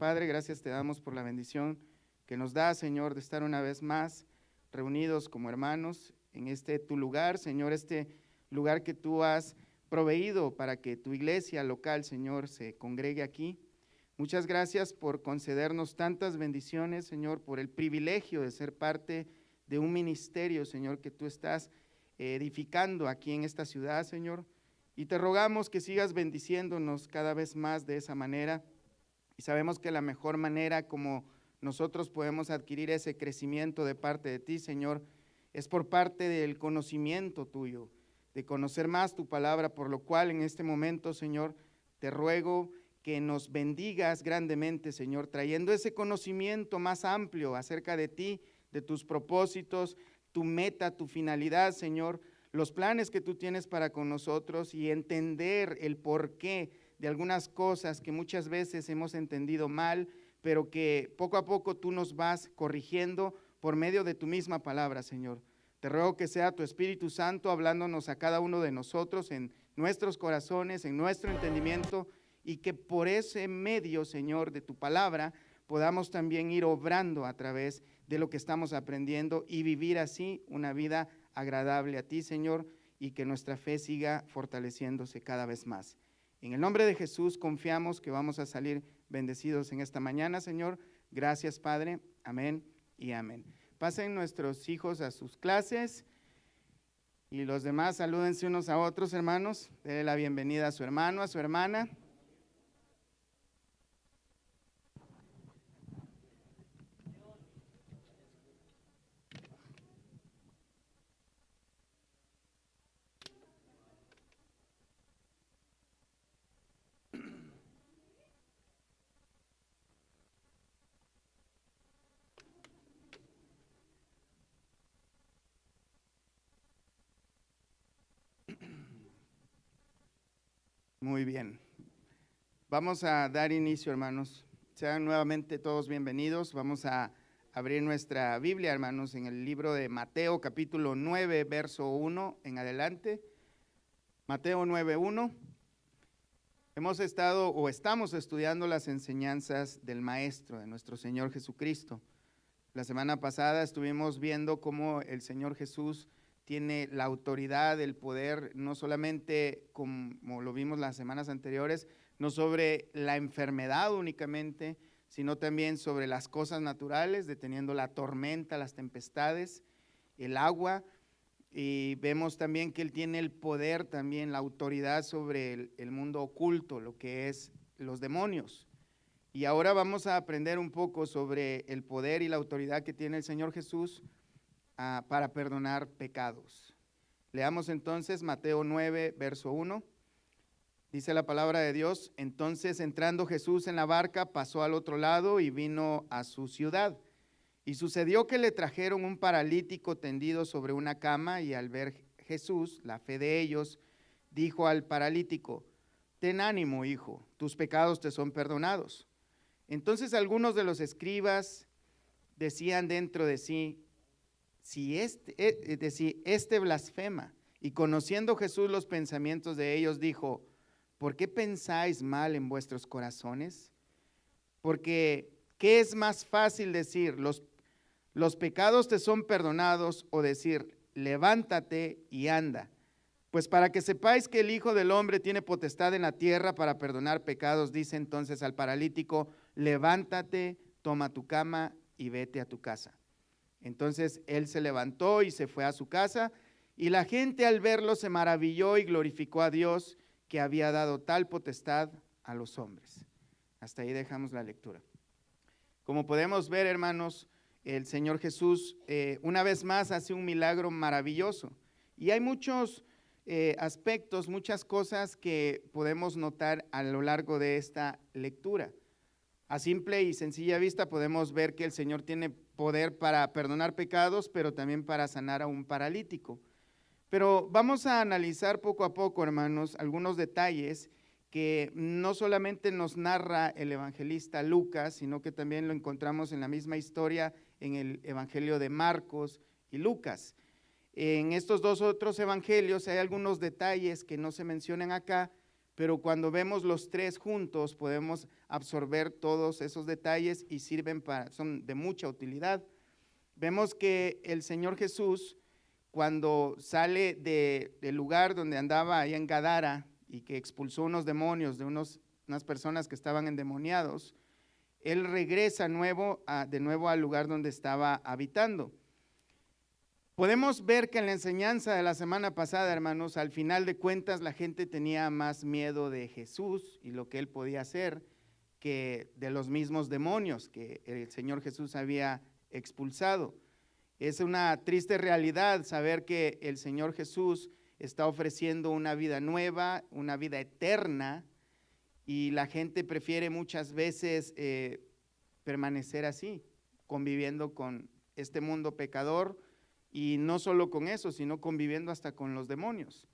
Padre, gracias te damos por la bendición que nos da, Señor, de estar una vez más reunidos como hermanos en este tu lugar, Señor, este lugar que tú has proveído para que tu iglesia local, Señor, se congregue aquí. Muchas gracias por concedernos tantas bendiciones, Señor, por el privilegio de ser parte de un ministerio, Señor, que tú estás edificando aquí en esta ciudad, Señor. Y te rogamos que sigas bendiciéndonos cada vez más de esa manera. Y sabemos que la mejor manera como nosotros podemos adquirir ese crecimiento de parte de ti, Señor, es por parte del conocimiento tuyo, de conocer más tu palabra, por lo cual en este momento, Señor, te ruego que nos bendigas grandemente, Señor, trayendo ese conocimiento más amplio acerca de ti, de tus propósitos, tu meta, tu finalidad, Señor, los planes que tú tienes para con nosotros y entender el porqué de algunas cosas que muchas veces hemos entendido mal, pero que poco a poco tú nos vas corrigiendo por medio de tu misma palabra, Señor. Te ruego que sea tu Espíritu Santo hablándonos a cada uno de nosotros en nuestros corazones, en nuestro entendimiento, y que por ese medio, Señor, de tu palabra, podamos también ir obrando a través de lo que estamos aprendiendo y vivir así una vida agradable a ti, Señor, y que nuestra fe siga fortaleciéndose cada vez más. En el nombre de Jesús confiamos que vamos a salir bendecidos en esta mañana, Señor. Gracias, Padre. Amén y amén. Pasen nuestros hijos a sus clases y los demás salúdense unos a otros, hermanos. Denle la bienvenida a su hermano, a su hermana. Muy bien. Vamos a dar inicio, hermanos. Sean nuevamente todos bienvenidos. Vamos a abrir nuestra Biblia, hermanos, en el libro de Mateo, capítulo 9, verso 1 en adelante. Mateo 9:1. Hemos estado o estamos estudiando las enseñanzas del Maestro, de nuestro Señor Jesucristo. La semana pasada estuvimos viendo cómo el Señor Jesús tiene la autoridad, el poder, no solamente como lo vimos las semanas anteriores, no sobre la enfermedad únicamente, sino también sobre las cosas naturales, deteniendo la tormenta, las tempestades, el agua. Y vemos también que Él tiene el poder también, la autoridad sobre el mundo oculto, lo que es los demonios. Y ahora vamos a aprender un poco sobre el poder y la autoridad que tiene el Señor Jesús para perdonar pecados. Leamos entonces Mateo 9, verso 1. Dice la palabra de Dios: entonces entrando Jesús en la barca, pasó al otro lado y vino a su ciudad. Y sucedió que le trajeron un paralítico tendido sobre una cama, y al ver Jesús la fe de ellos, dijo al paralítico: ten ánimo, hijo, tus pecados te son perdonados. Entonces algunos de los escribas decían dentro de sí: si este blasfema. Y conociendo Jesús los pensamientos de ellos, dijo: ¿por qué pensáis mal en vuestros corazones? Porque ¿qué es más fácil decir, los pecados te son perdonados, o decir, levántate y anda? Pues para que sepáis que el Hijo del Hombre tiene potestad en la tierra para perdonar pecados, dice entonces al paralítico: levántate, toma tu cama y vete a tu casa. Entonces él se levantó y se fue a su casa, y la gente al verlo se maravilló y glorificó a Dios, que había dado tal potestad a los hombres. Hasta ahí dejamos la lectura. Como podemos ver, hermanos, el Señor Jesús una vez más hace un milagro maravilloso. Y hay muchos aspectos, muchas cosas que podemos notar a lo largo de esta lectura. A simple y sencilla vista podemos ver que el Señor tiene poder para perdonar pecados, pero también para sanar a un paralítico. Pero vamos a analizar poco a poco, hermanos, algunos detalles que no solamente nos narra el evangelista Lucas, sino que también lo encontramos en la misma historia en el evangelio de Marcos y Lucas. En estos dos otros evangelios hay algunos detalles que no se mencionan acá, pero cuando vemos los tres juntos podemos absorber todos esos detalles y son de mucha utilidad. Vemos que el Señor Jesús, cuando sale del lugar donde andaba allá en Gadara y que expulsó unos demonios de unas personas que estaban endemoniados, Él regresa de nuevo al lugar donde estaba habitando. Podemos ver que en la enseñanza de la semana pasada, hermanos, al final de cuentas la gente tenía más miedo de Jesús y lo que Él podía hacer que de los mismos demonios que el Señor Jesús había expulsado. Es una triste realidad saber que el Señor Jesús está ofreciendo una vida nueva, una vida eterna, y la gente prefiere muchas veces permanecer así, conviviendo con este mundo pecador, y no solo con eso, sino conviviendo hasta con los demonios.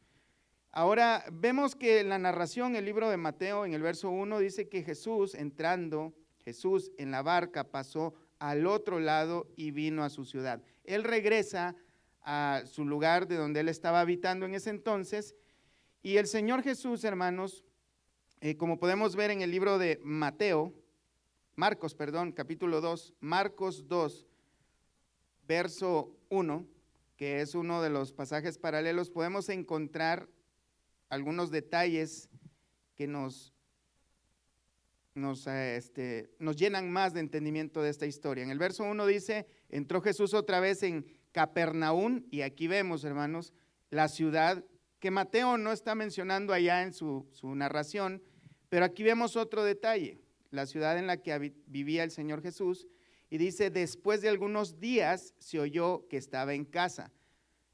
Ahora vemos que en la narración, el libro de Mateo, en el verso 1, dice que Jesús en la barca pasó al otro lado y vino a su ciudad. Él regresa a su lugar de donde él estaba habitando en ese entonces, y el Señor Jesús, hermanos, como podemos ver en el libro de Marcos, capítulo 2, Marcos 2, verso 1, que es uno de los pasajes paralelos, podemos encontrar algunos detalles que nos llenan más de entendimiento de esta historia. En el verso 1 dice: entró Jesús otra vez en Capernaum, y aquí vemos, hermanos, la ciudad que Mateo no está mencionando allá en su narración, pero aquí vemos otro detalle, la ciudad en la que vivía el Señor Jesús, y dice: después de algunos días se oyó que estaba en casa.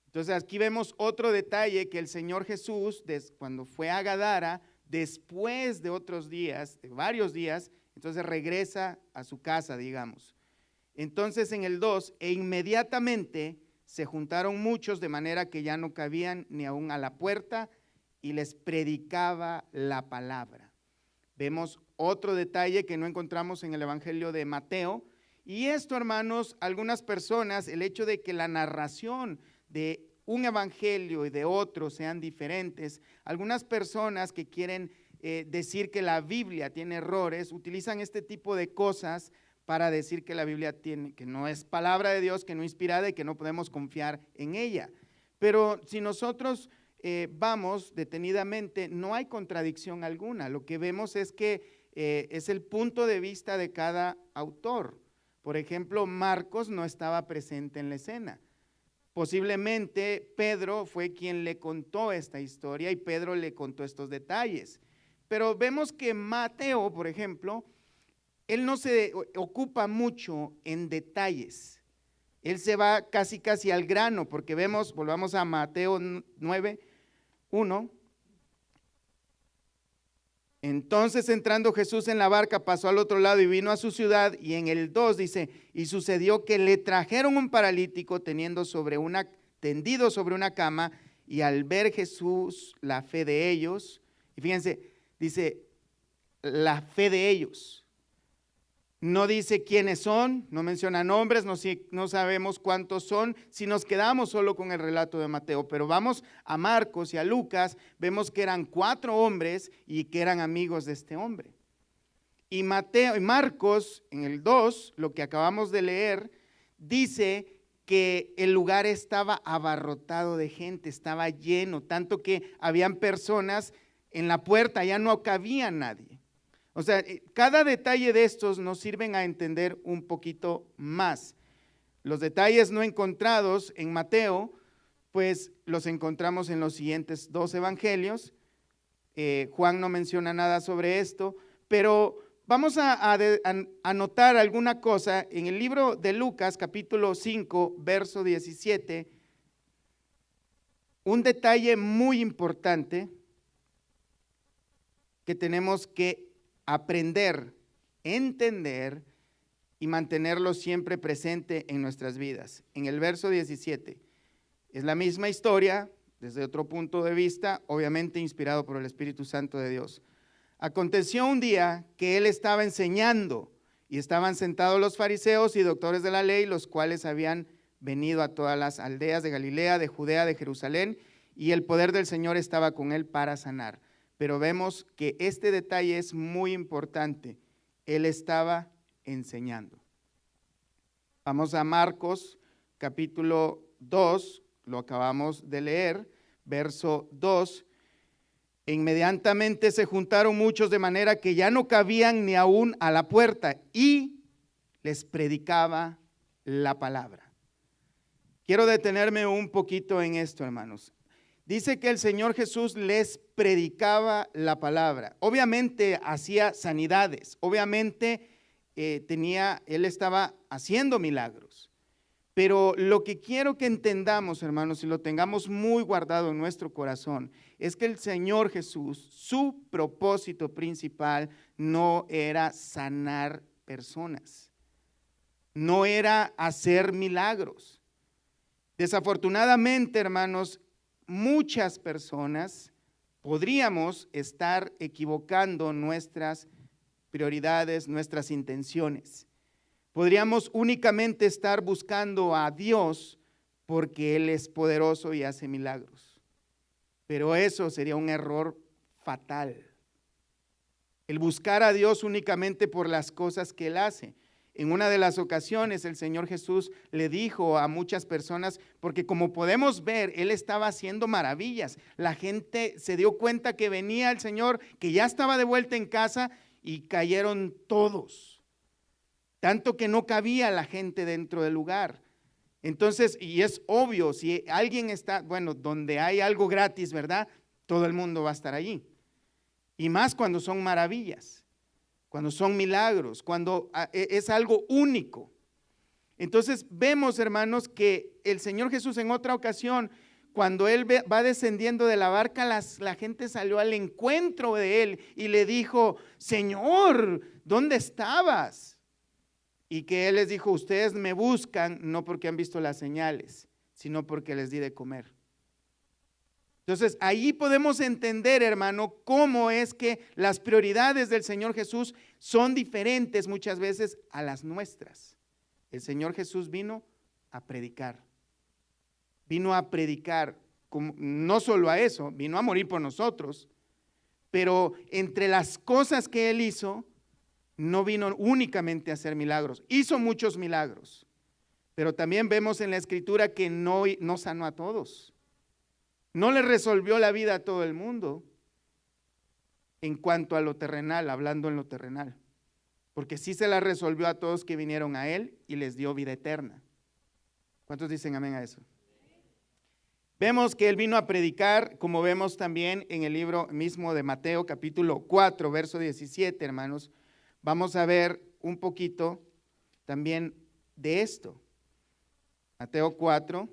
Entonces aquí vemos otro detalle, que el Señor Jesús, cuando fue a Gadara, después de otros días, de varios días, entonces regresa a su casa, digamos. Entonces en el 2, e inmediatamente se juntaron muchos, de manera que ya no cabían ni aún a la puerta, y les predicaba la palabra. Vemos otro detalle que no encontramos en el Evangelio de Mateo, y esto, hermanos, algunas personas, el hecho de que la narración de un evangelio y de otro sean diferentes, algunas personas que quieren decir que la Biblia tiene errores, utilizan este tipo de cosas para decir que la Biblia que no es palabra de Dios, que no es inspirada y que no podemos confiar en ella. Pero si nosotros vamos detenidamente, no hay contradicción alguna. Lo que vemos es que es el punto de vista de cada autor. Por ejemplo, Marcos no estaba presente en la escena. Posiblemente Pedro fue quien le contó esta historia y Pedro le contó estos detalles. Pero vemos que Mateo, por ejemplo, él no se ocupa mucho en detalles. Él se va casi al grano, porque volvamos a Mateo 9:1. Entonces, entrando Jesús en la barca, pasó al otro lado y vino a su ciudad. Y en el 2 dice: y sucedió que le trajeron un paralítico tendido sobre una cama, y al ver Jesús la fe de ellos, y fíjense, dice la fe de ellos. No dice quiénes son, no menciona nombres, no sabemos cuántos son, si nos quedamos solo con el relato de Mateo. Pero vamos a Marcos y a Lucas, vemos que eran 4 hombres y que eran amigos de este hombre. Y Marcos, en el 2, lo que acabamos de leer, dice que el lugar estaba abarrotado de gente, estaba lleno, tanto que habían personas en la puerta, ya no cabía nadie. O sea, cada detalle de estos nos sirven a entender un poquito más. Los detalles no encontrados en Mateo, pues los encontramos en los siguientes 2 evangelios. Juan no menciona nada sobre esto, pero vamos a anotar alguna cosa. En el libro de Lucas, capítulo 5, verso 17, un detalle muy importante que tenemos que aprender, entender y mantenerlo siempre presente en nuestras vidas. En el verso 17, es la misma historia, desde otro punto de vista, obviamente inspirado por el Espíritu Santo de Dios. Aconteció un día que él estaba enseñando, y estaban sentados los fariseos y doctores de la ley, los cuales habían venido a todas las aldeas de Galilea, de Judea, de Jerusalén, y el poder del Señor estaba con él para sanar. pero vemos que este detalle es muy importante. Él estaba enseñando. Vamos a Marcos capítulo 2, lo acabamos de leer, verso 2. Inmediatamente se juntaron muchos de manera que ya no cabían ni aún a la puerta y les predicaba la palabra. Quiero detenerme un poquito en esto, hermanos. Dice que el Señor Jesús les predicaba la palabra. Obviamente hacía sanidades, obviamente él estaba haciendo milagros. Pero lo que quiero que entendamos, hermanos, y lo tengamos muy guardado en nuestro corazón, es que el Señor Jesús, su propósito principal no era sanar personas, no era hacer milagros. Desafortunadamente, hermanos, muchas personas podríamos estar equivocando nuestras prioridades, nuestras intenciones. Podríamos únicamente estar buscando a Dios porque Él es poderoso y hace milagros. Pero eso sería un error fatal. El buscar a Dios únicamente por las cosas que Él hace. En una de las ocasiones el Señor Jesús le dijo a muchas personas, porque como podemos ver, Él estaba haciendo maravillas. La gente se dio cuenta que venía el Señor, que ya estaba de vuelta en casa y cayeron todos. Tanto que no cabía la gente dentro del lugar. Entonces, y es obvio, si alguien está, bueno, donde hay algo gratis, ¿verdad? Todo el mundo va a estar allí. Y más cuando son maravillas, cuando son milagros, cuando es algo único. Entonces vemos, hermanos, que el Señor Jesús en otra ocasión, cuando Él va descendiendo de la barca, la gente salió al encuentro de Él y le dijo, Señor, ¿dónde estabas? Y que Él les dijo, ustedes me buscan no porque han visto las señales, sino porque les di de comer. Entonces, ahí podemos entender, hermano, cómo es que las prioridades del Señor Jesús son diferentes muchas veces a las nuestras. El Señor Jesús vino a predicar. Vino a predicar, no solo a eso, vino a morir por nosotros, pero entre las cosas que Él hizo, no vino únicamente a hacer milagros, hizo muchos milagros, pero también vemos en la Escritura que no sanó a todos, no le resolvió la vida a todo el mundo en cuanto a lo terrenal, hablando en lo terrenal, porque sí se la resolvió a todos que vinieron a Él y les dio vida eterna. ¿Cuántos dicen amén a eso? Vemos que Él vino a predicar, como vemos también en el libro mismo de Mateo, capítulo 4, verso 17, hermanos. Vamos a ver un poquito también de esto. Mateo 4,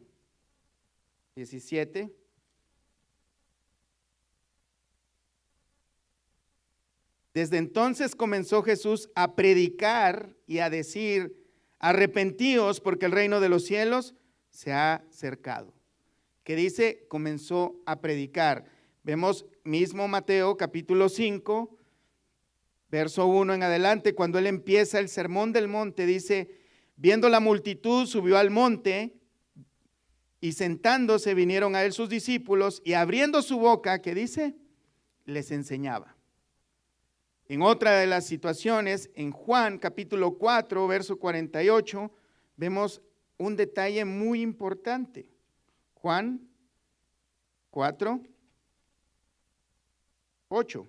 17. Desde entonces comenzó Jesús a predicar y a decir, arrepentíos porque el reino de los cielos se ha acercado. ¿Qué dice? Comenzó a predicar. Vemos mismo Mateo capítulo 5, verso 1 en adelante, cuando Él empieza el sermón del monte, dice, viendo la multitud, subió al monte y sentándose vinieron a Él sus discípulos y abriendo su boca, ¿qué dice? Les enseñaba. En otra de las situaciones, en Juan capítulo 4, verso 48, vemos un detalle muy importante. Juan 4, 8.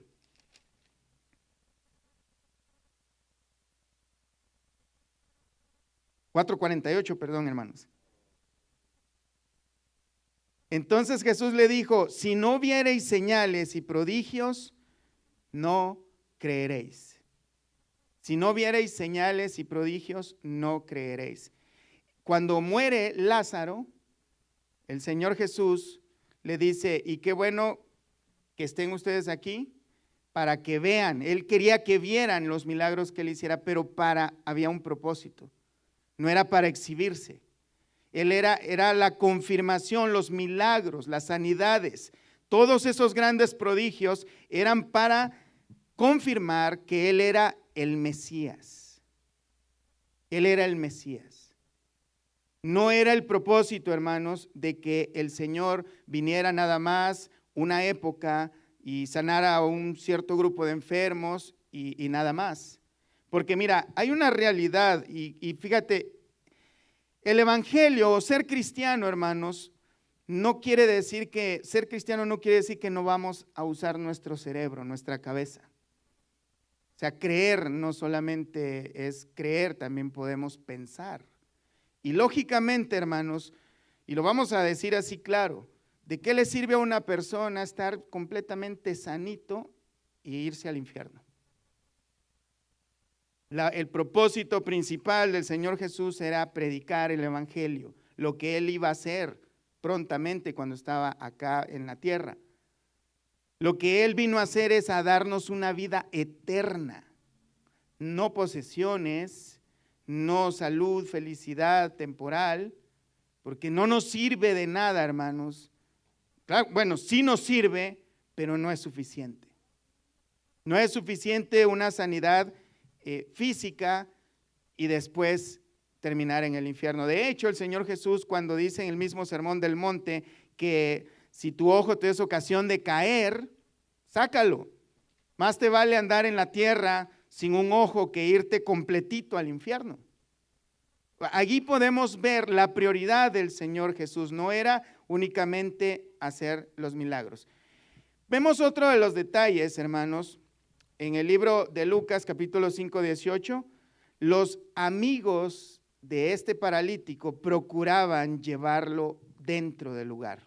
4:48, perdón, hermanos. Entonces Jesús le dijo, si no viereis señales y prodigios, no creeréis. Si no viereis señales y prodigios, no creeréis. Cuando muere Lázaro, el Señor Jesús le dice, y qué bueno que estén ustedes aquí para que vean. Él quería que vieran los milagros que Él hiciera, pero había un propósito. No era para exhibirse. Era la confirmación, los milagros, las sanidades. Todos esos grandes prodigios eran para confirmar que Él era el Mesías. Él era el Mesías. No era el propósito, hermanos, de que el Señor viniera nada más una época y sanar a un cierto grupo de enfermos y nada más. Porque mira, hay una realidad y fíjate, el evangelio o ser cristiano, hermanos, no quiere decir que, ser cristiano no quiere decir que no vamos a usar nuestro cerebro, nuestra cabeza. O sea, creer no solamente es creer, también podemos pensar. Y lógicamente, hermanos, y lo vamos a decir así claro, ¿de qué le sirve a una persona estar completamente sanito y irse al infierno? El propósito principal del Señor Jesús era predicar el evangelio, lo que Él iba a hacer prontamente cuando estaba acá en la tierra. Lo que Él vino a hacer es a darnos una vida eterna, no posesiones, no salud, felicidad temporal, porque no nos sirve de nada, hermanos. Claro, bueno, sí nos sirve, pero no es suficiente. No es suficiente una sanidad física y después terminar en el infierno. De hecho, el Señor Jesús, cuando dice en el mismo Sermón del Monte que si tu ojo te es ocasión de caer, sácalo. Más te vale andar en la tierra sin un ojo que irte completito al infierno. Allí podemos ver la prioridad del Señor Jesús. No era únicamente hacer los milagros. Vemos otro de los detalles, hermanos, en el libro de Lucas, capítulo 5, 18. Los amigos de este paralítico procuraban llevarlo dentro del lugar.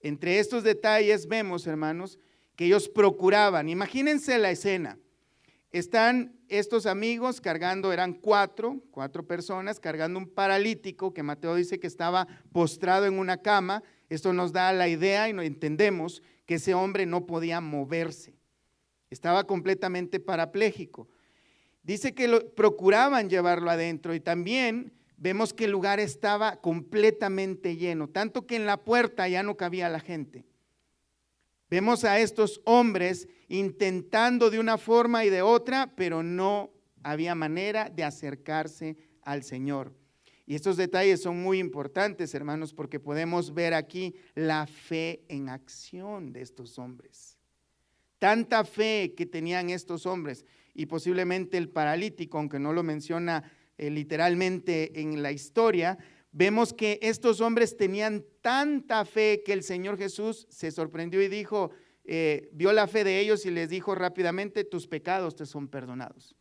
Entre estos detalles vemos, hermanos, que ellos procuraban. Imagínense la escena. Están estos amigos cargando, eran cuatro personas cargando un paralítico que Mateo dice que estaba postrado en una cama. Esto nos da la idea y entendemos que ese hombre no podía moverse. Estaba completamente parapléjico. Dice que procuraban llevarlo adentro y también vemos que el lugar estaba completamente lleno, tanto que en la puerta ya no cabía la gente. Vemos a estos hombres intentando de una forma y de otra, pero no había manera de acercarse al Señor. Y estos detalles son muy importantes, hermanos, porque podemos ver aquí la fe en acción de estos hombres. Tanta fe que tenían estos hombres, y posiblemente el paralítico, aunque no lo menciona literalmente en la historia, vemos que estos hombres tenían tanta fe que el Señor Jesús se sorprendió y dijo, vio la fe de ellos y les dijo rápidamente, tus pecados te son perdonados.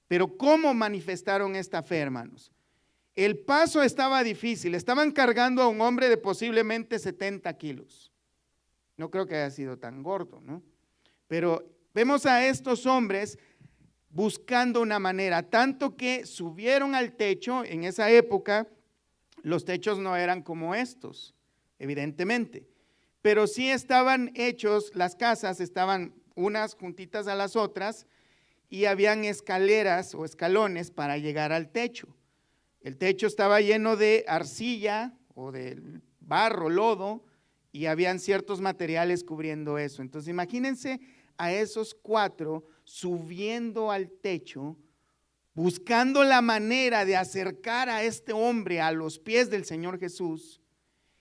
Pero ¿cómo manifestaron esta fe, hermanos? El paso estaba difícil, estaban cargando a un hombre de posiblemente 70 kilos. No creo que haya sido tan gordo, ¿no? Pero vemos a estos hombres buscando una manera, tanto que subieron al techo. En esa época los techos no eran como estos, evidentemente, pero sí estaban hechos, las casas estaban unas juntitas a las otras y habían escaleras o escalones para llegar al techo. El techo estaba lleno de arcilla o de barro, lodo, y habían ciertos materiales cubriendo eso. Entonces imagínense a esos cuatro subiendo al techo, buscando la manera de acercar a este hombre a los pies del Señor Jesús.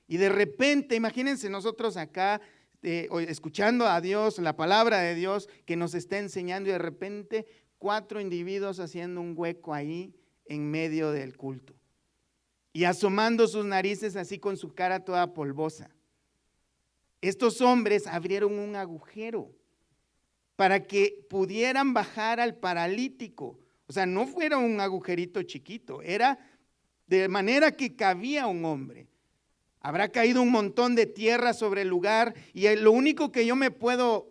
Y de repente, imagínense nosotros acá escuchando a Dios, la palabra de Dios que nos está enseñando, y de repente 4 individuos haciendo un hueco ahí en medio del culto y asomando sus narices así con su cara toda polvosa. Estos hombres abrieron un agujero para que pudieran bajar al paralítico. O sea, no fuera un agujerito chiquito, era de manera que cabía un hombre. Habrá caído un montón de tierra sobre el lugar y lo único que yo me puedo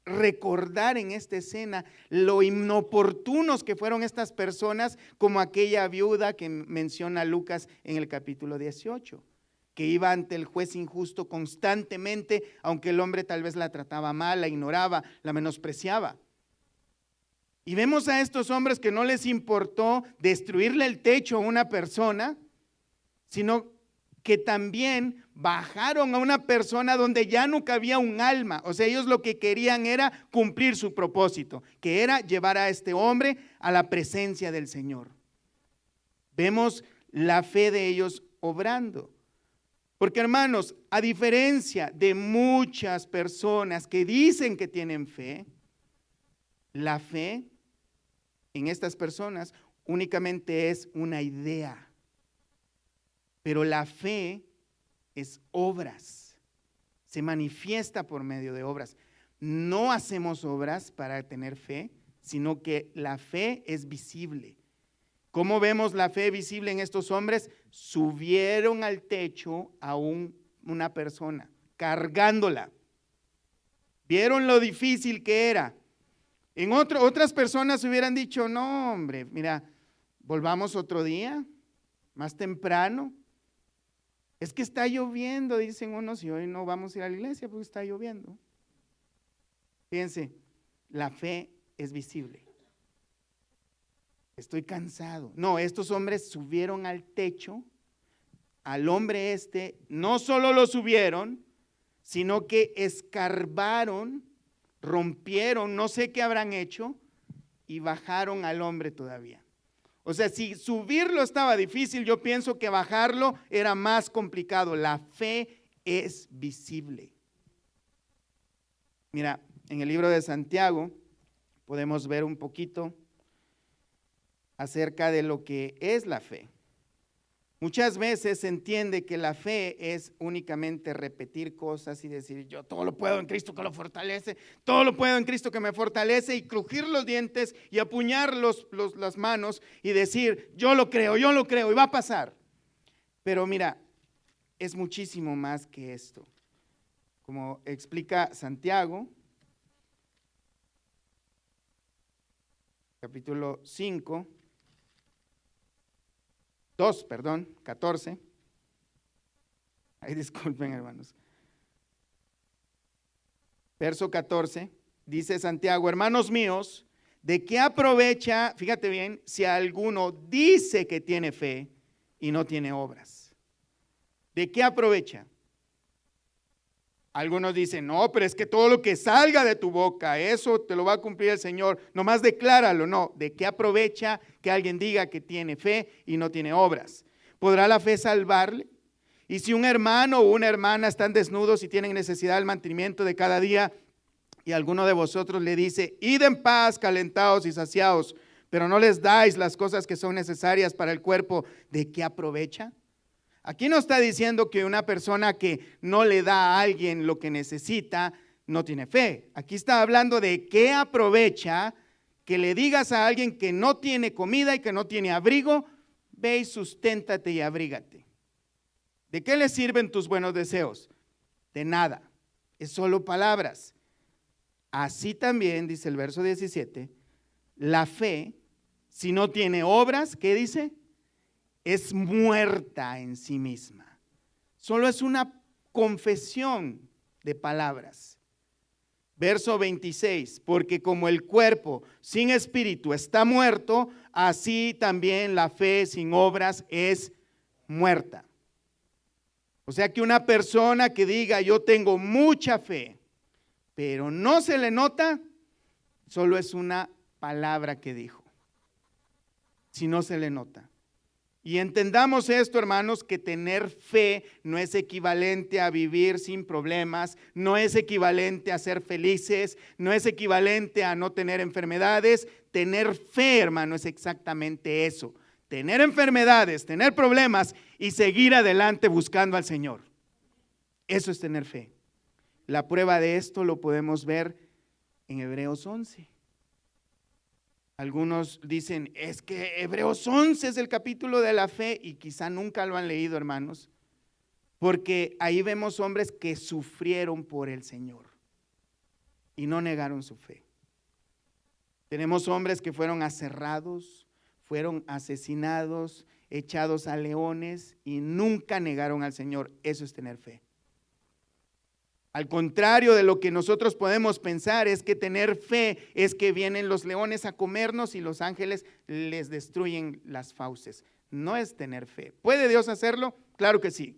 recordar en esta escena, lo inoportunos que fueron estas personas, como aquella viuda que menciona Lucas en el capítulo 18, que iba ante el juez injusto constantemente, aunque el hombre tal vez la trataba mal, la ignoraba, la menospreciaba. Y vemos a estos hombres que no les importó destruirle el techo a una persona, sino que también bajaron a una persona donde ya no cabía un alma. O sea, ellos lo que querían era cumplir su propósito, que era llevar a este hombre a la presencia del Señor. Vemos la fe de ellos obrando. Porque hermanos, a diferencia de muchas personas que dicen que tienen fe, la fe en estas personas únicamente es una idea. Pero la fe es obras, se manifiesta por medio de obras. No hacemos obras para tener fe, sino que la fe es visible. ¿Cómo vemos la fe visible en estos hombres? Subieron al techo a una persona, cargándola. Vieron lo difícil que era. En otras personas hubieran dicho, no hombre, mira, volvamos otro día, más temprano. Es que está lloviendo, dicen unos, y hoy no vamos a ir a la iglesia porque está lloviendo. Fíjense, la fe es visible. Estoy cansado. No, estos hombres subieron al techo, al hombre no solo lo subieron, sino que escarbaron, rompieron, no sé qué habrán hecho, y bajaron al hombre todavía. O sea, si subirlo estaba difícil, yo pienso que bajarlo era más complicado. La fe es visible. Mira, en el libro de Santiago podemos ver un poquito acerca de lo que es la fe. Muchas veces se entiende que la fe es únicamente repetir cosas y decir, yo todo lo puedo en Cristo que lo fortalece, todo lo puedo en Cristo que me fortalece, y crujir los dientes y apuñar las manos y decir, yo lo creo y va a pasar. Pero mira, es muchísimo más que esto. Como explica Santiago, capítulo 14. Ay, disculpen, hermanos. Verso 14, dice Santiago, hermanos míos, ¿de qué aprovecha, fíjate bien, si alguno dice que tiene fe y no tiene obras? ¿De qué aprovecha? Algunos dicen, no, pero es que todo lo que salga de tu boca, eso te lo va a cumplir el Señor, nomás decláralo. No, ¿de qué aprovecha que alguien diga que tiene fe y no tiene obras? ¿Podrá la fe salvarle? Y si un hermano o una hermana están desnudos y tienen necesidad del mantenimiento de cada día, y alguno de vosotros le dice, id en paz, calentados y saciados, pero no les dais las cosas que son necesarias para el cuerpo, ¿de qué aprovecha? Aquí no está diciendo que una persona que no le da a alguien lo que necesita no tiene fe. Aquí está hablando de qué aprovecha que le digas a alguien que no tiene comida y que no tiene abrigo, ve y susténtate y abrígate. ¿De qué le sirven tus buenos deseos? De nada, es solo palabras. Así también, dice el verso 17, la fe, si no tiene obras, ¿qué dice? Es muerta en sí misma. Solo es una confesión de palabras. Verso 26, porque como el cuerpo sin espíritu está muerto, así también la fe sin obras es muerta. O sea que una persona que diga yo tengo mucha fe, pero no se le nota, solo es una palabra que dijo. Si no se le nota. Y entendamos esto, hermanos, que tener fe no es equivalente a vivir sin problemas, no es equivalente a ser felices, no es equivalente a no tener enfermedades. Tener fe, hermano, es exactamente eso. Tener enfermedades, tener problemas y seguir adelante buscando al Señor. Eso es tener fe. La prueba de esto lo podemos ver en Hebreos 11. Algunos dicen, es que Hebreos 11 es el capítulo de la fe, y quizá nunca lo han leído, hermanos, porque ahí vemos hombres que sufrieron por el Señor y no negaron su fe. Tenemos hombres que fueron aserrados, fueron asesinados, echados a leones y nunca negaron al Señor. Eso es tener fe. Al contrario de lo que nosotros podemos pensar, es que tener fe es que vienen los leones a comernos y los ángeles les destruyen las fauces. No es tener fe. ¿Puede Dios hacerlo? Claro que sí.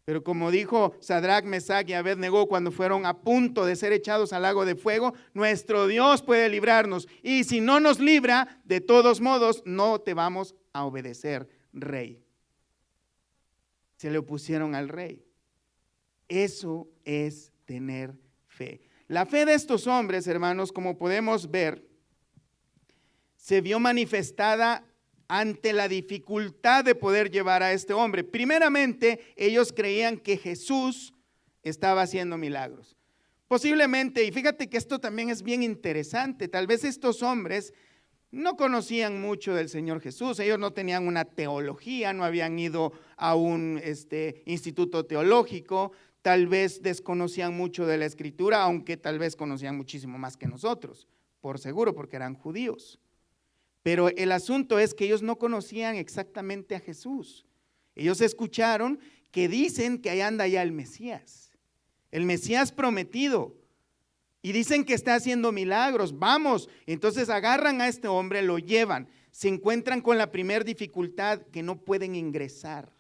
Pero como dijo Sadrach, Mesach y Abednego cuando fueron a punto de ser echados al lago de fuego, nuestro Dios puede librarnos. Y si no nos libra, de todos modos no te vamos a obedecer, Rey. se le opusieron al rey. Eso es tener fe. La fe de estos hombres, hermanos, como podemos ver, se vio manifestada ante la dificultad de poder llevar a este hombre. Primeramente, ellos creían que Jesús estaba haciendo milagros. Posiblemente, y fíjate que esto también es bien interesante, tal vez estos hombres no conocían mucho del Señor Jesús, ellos no tenían una teología, no habían ido a un instituto teológico, tal vez desconocían mucho de la Escritura, aunque tal vez conocían muchísimo más que nosotros, por seguro, porque eran judíos. Pero el asunto es que ellos no conocían exactamente a Jesús. Ellos escucharon que dicen que ahí anda ya el Mesías prometido. Y dicen que está haciendo milagros, vamos. Entonces agarran a este hombre, lo llevan. Se encuentran con la primera dificultad, que no pueden ingresar.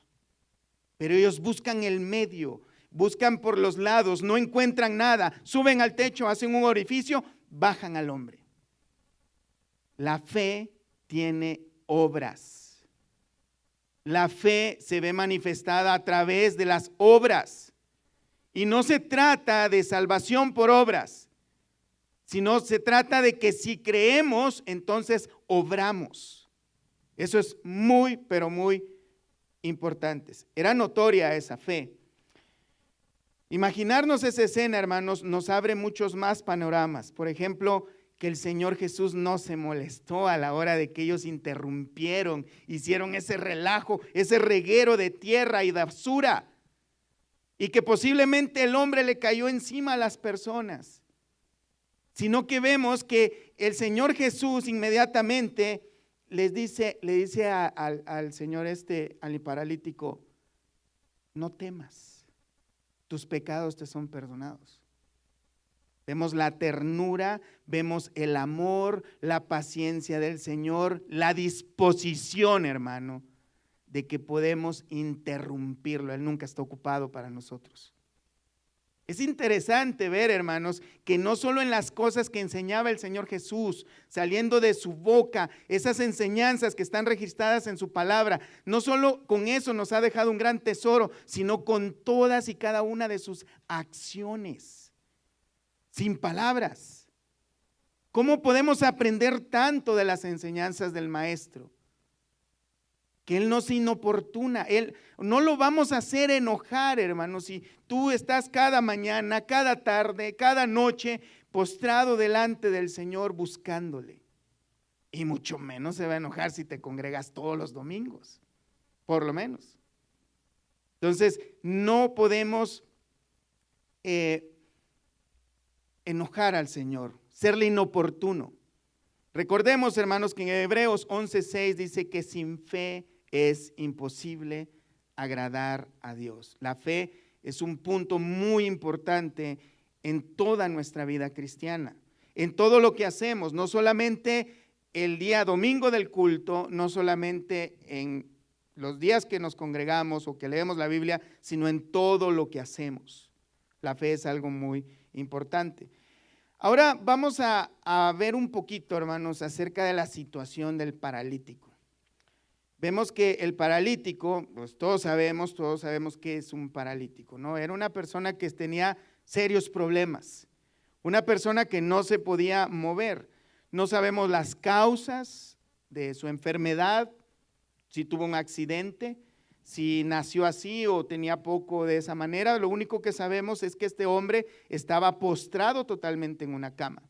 Pero ellos buscan el medio, buscan por los lados, no encuentran nada. Suben al techo, hacen un orificio, bajan al hombre. La fe tiene obras. La fe se ve manifestada a través de las obras. Y no se trata de salvación por obras, sino se trata de que si creemos, entonces obramos. Eso es muy, pero muy importante. Era notoria esa fe. Imaginarnos esa escena, hermanos, nos abre muchos más panoramas. Por ejemplo, que el Señor Jesús no se molestó a la hora de que ellos interrumpieron, hicieron ese relajo, ese reguero de tierra y de basura, y que posiblemente el hombre le cayó encima a las personas, sino que vemos que el Señor Jesús inmediatamente le dice al Señor al paralítico: no temas, tus pecados te son perdonados. Vemos la ternura, vemos el amor, la paciencia del Señor, la disposición, hermano, de que podemos interrumpirlo. Él nunca está ocupado para nosotros. Es interesante ver, hermanos, que no solo en las cosas que enseñaba el Señor Jesús, saliendo de su boca, esas enseñanzas que están registradas en su palabra, no solo con eso nos ha dejado un gran tesoro, sino con todas y cada una de sus acciones, sin palabras. ¿Cómo podemos aprender tanto de las enseñanzas del Maestro? Que Él no se inoportuna, no lo vamos a hacer enojar, hermanos. Si tú estás cada mañana, cada tarde, cada noche postrado delante del Señor buscándole, y mucho menos se va a enojar si te congregas todos los domingos, por lo menos. Entonces, no podemos enojar al Señor, serle inoportuno. Recordemos, hermanos, que en Hebreos 11:6 dice que sin fe es imposible agradar a Dios. La fe es un punto muy importante en toda nuestra vida cristiana, en todo lo que hacemos, no solamente el día domingo del culto, no solamente en los días que nos congregamos o que leemos la Biblia, sino en todo lo que hacemos. La fe es algo muy importante. Ahora vamos a ver un poquito, hermanos, acerca de la situación del paralítico. Vemos que el paralítico, pues todos sabemos que es un paralítico, ¿no? Era una persona que tenía serios problemas, una persona que no se podía mover. No sabemos las causas de su enfermedad, si tuvo un accidente, si nació así o tenía poco de esa manera. Lo único que sabemos es que este hombre estaba postrado totalmente en una cama.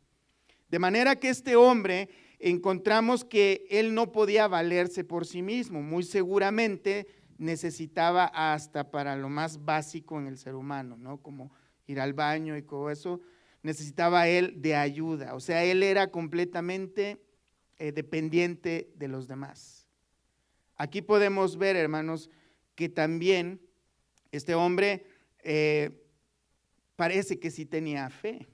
De manera que este hombre, encontramos que él no podía valerse por sí mismo. Muy seguramente necesitaba hasta para lo más básico en el ser humano, ¿no? Como ir al baño y todo eso, necesitaba él de ayuda. O sea, él era completamente dependiente de los demás. Aquí podemos ver, hermanos, que también este hombre parece que sí tenía fe.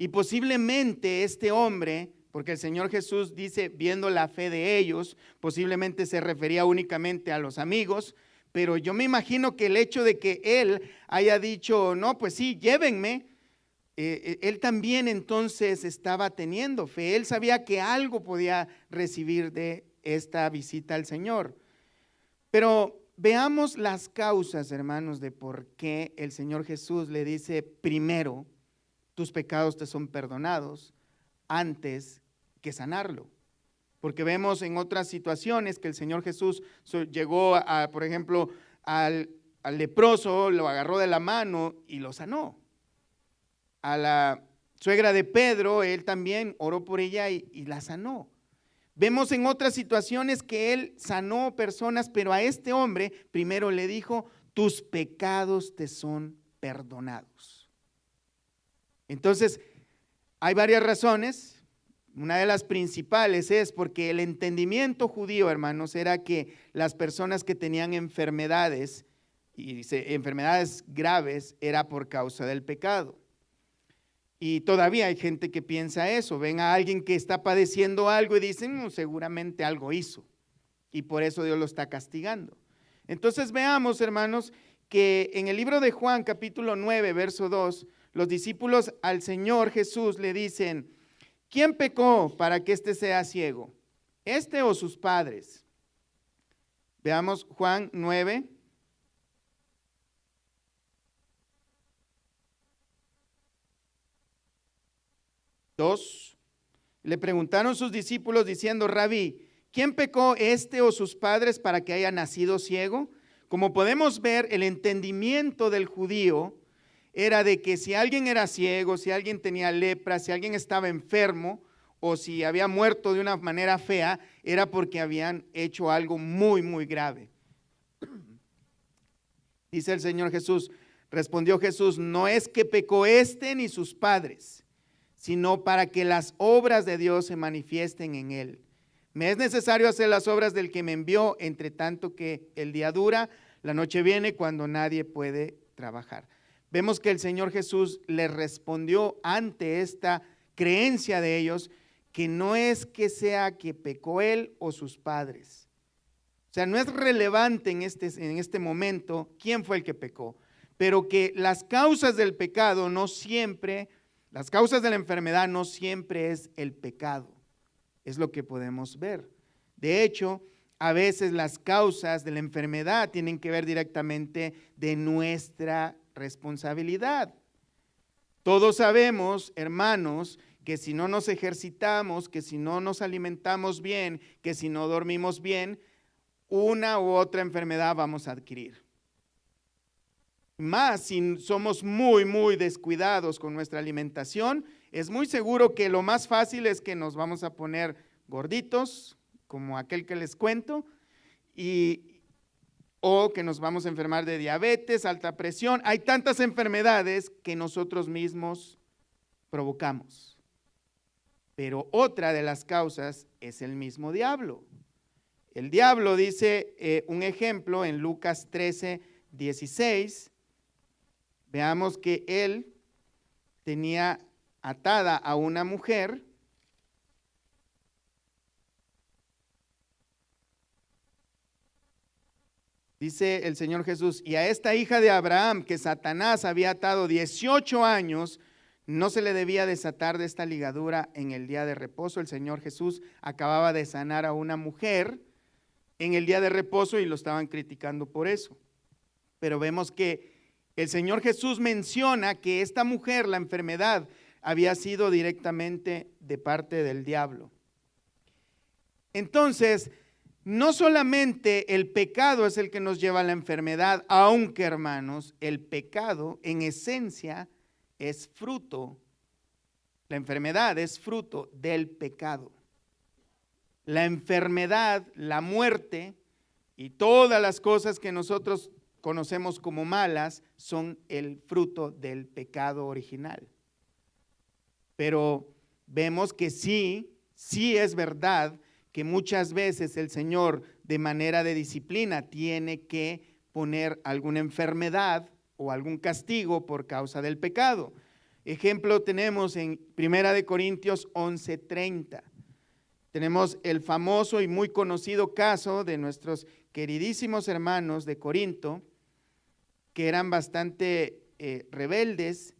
Y posiblemente este hombre, porque el Señor Jesús dice, viendo la fe de ellos, posiblemente se refería únicamente a los amigos, pero yo me imagino que el hecho de que él haya dicho, no, pues sí, llévenme, él también entonces estaba teniendo fe. Él sabía que algo podía recibir de esta visita al Señor. Pero veamos las causas, hermanos, de por qué el Señor Jesús le dice primero, tus pecados te son perdonados, antes que sanarlo. Porque vemos en otras situaciones que el Señor Jesús llegó por ejemplo, al leproso, lo agarró de la mano y lo sanó. A la suegra de Pedro, él también oró por ella y la sanó. Vemos en otras situaciones que él sanó personas, pero a este hombre primero le dijo, tus pecados te son perdonados. Entonces, hay varias razones. Una de las principales es porque el entendimiento judío, hermanos, era que las personas que tenían enfermedades, y enfermedades graves, era por causa del pecado. Y todavía hay gente que piensa eso, ven a alguien que está padeciendo algo y dicen, seguramente algo hizo, y por eso Dios lo está castigando. Entonces veamos, hermanos, que en el libro de Juan, capítulo 9, verso 2, los discípulos al Señor Jesús le dicen, ¿quién pecó para que éste sea ciego? ¿Este o sus padres? Veamos Juan 9. Le preguntaron sus discípulos diciendo, Rabí, ¿quién pecó, este o sus padres, para que haya nacido ciego? Como podemos ver, el entendimiento del judío era de que si alguien era ciego, si alguien tenía lepra, si alguien estaba enfermo o si había muerto de una manera fea, era porque habían hecho algo muy, muy grave. Dice el Señor Jesús, respondió Jesús, no es que pecó este ni sus padres, sino para que las obras de Dios se manifiesten en él. Me es necesario hacer las obras del que me envió, entre tanto que el día dura, la noche viene cuando nadie puede trabajar. Vemos que el Señor Jesús le respondió ante esta creencia de ellos, que no es que sea que pecó él o sus padres. O sea, no es relevante en este momento quién fue el que pecó, pero que las causas del pecado no siempre, las causas de la enfermedad no siempre es el pecado, es lo que podemos ver. De hecho, a veces las causas de la enfermedad tienen que ver directamente de nuestra responsabilidad. Todos sabemos, hermanos, que si no nos ejercitamos, que si no nos alimentamos bien, que si no dormimos bien, una u otra enfermedad vamos a adquirir. Más si somos muy, muy descuidados con nuestra alimentación, es muy seguro que lo más fácil es que nos vamos a poner gorditos, como aquel que les cuento, o que nos vamos a enfermar de diabetes, alta presión. Hay tantas enfermedades que nosotros mismos provocamos. Pero otra de las causas es el mismo diablo. El diablo dice un ejemplo en Lucas 13, 16. Veamos que él tenía atada a una mujer. Dice el Señor Jesús, y a esta hija de Abraham que Satanás había atado 18 años, no se le debía desatar de esta ligadura en el día de reposo. El Señor Jesús acababa de sanar a una mujer en el día de reposo y lo estaban criticando por eso. Pero vemos que el Señor Jesús menciona que esta mujer, la enfermedad, había sido directamente de parte del diablo. Entonces, no solamente el pecado es el que nos lleva a la enfermedad, aunque, hermanos, el pecado en esencia es fruto, la enfermedad es fruto del pecado. La enfermedad, la muerte y todas las cosas que nosotros conocemos como malas son el fruto del pecado original. Pero vemos que sí es verdad que muchas veces el Señor de manera de disciplina tiene que poner alguna enfermedad o algún castigo por causa del pecado. Ejemplo tenemos en 1 Corintios 11:30. Tenemos el famoso y muy conocido caso de nuestros queridísimos hermanos de Corinto, que eran bastante rebeldes.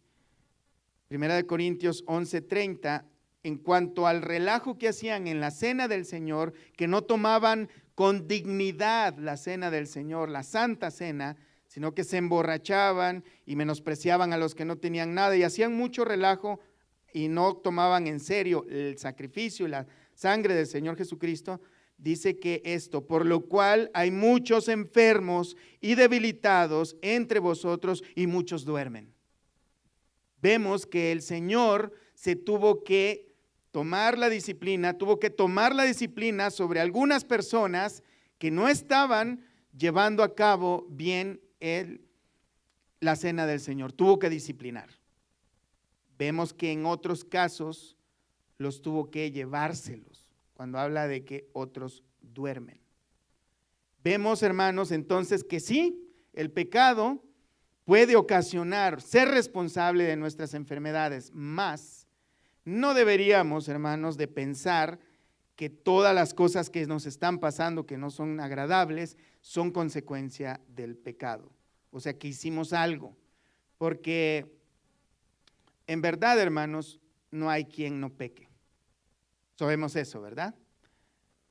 1 Corintios 11:30, en cuanto al relajo que hacían en la cena del Señor, que no tomaban con dignidad la cena del Señor, la santa cena, sino que se emborrachaban y menospreciaban a los que no tenían nada y hacían mucho relajo y no tomaban en serio el sacrificio y la sangre del Señor Jesucristo. Dice que esto, por lo cual hay muchos enfermos y debilitados entre vosotros y muchos duermen. Vemos que el Señor se tuvo que tomar la disciplina sobre algunas personas que no estaban llevando a cabo bien la cena del Señor. Tuvo que disciplinar. Vemos que en otros casos los tuvo que llevárselos, cuando habla de que otros duermen. Vemos, hermanos, entonces que sí, el pecado puede ocasionar, ser responsable de nuestras enfermedades, mas no deberíamos, hermanos, de pensar que todas las cosas que nos están pasando, que no son agradables, son consecuencia del pecado. O sea, que hicimos algo. Porque en verdad, hermanos, no hay quien no peque. Sabemos eso, ¿verdad?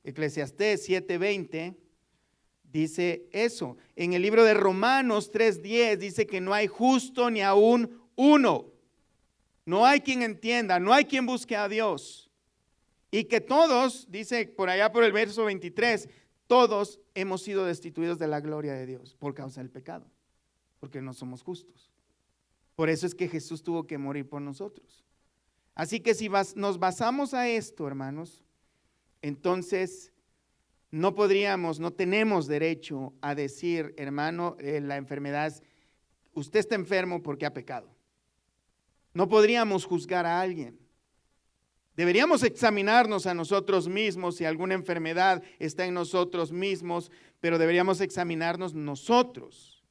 Eclesiastés 7:20 dice eso. En el libro de Romanos 3:10 dice que no hay justo ni aún uno. No hay quien entienda, no hay quien busque a Dios. Y que todos, dice por allá por el verso 23, todos hemos sido destituidos de la gloria de Dios por causa del pecado, porque no somos justos. Por eso es que Jesús tuvo que morir por nosotros. Así que si nos basamos a esto, hermanos, entonces no tenemos derecho a decir, hermano, la enfermedad, usted está enfermo porque ha pecado. No podríamos juzgar a alguien. Deberíamos examinarnos a nosotros mismos si alguna enfermedad está en nosotros mismos, pero deberíamos examinarnos nosotros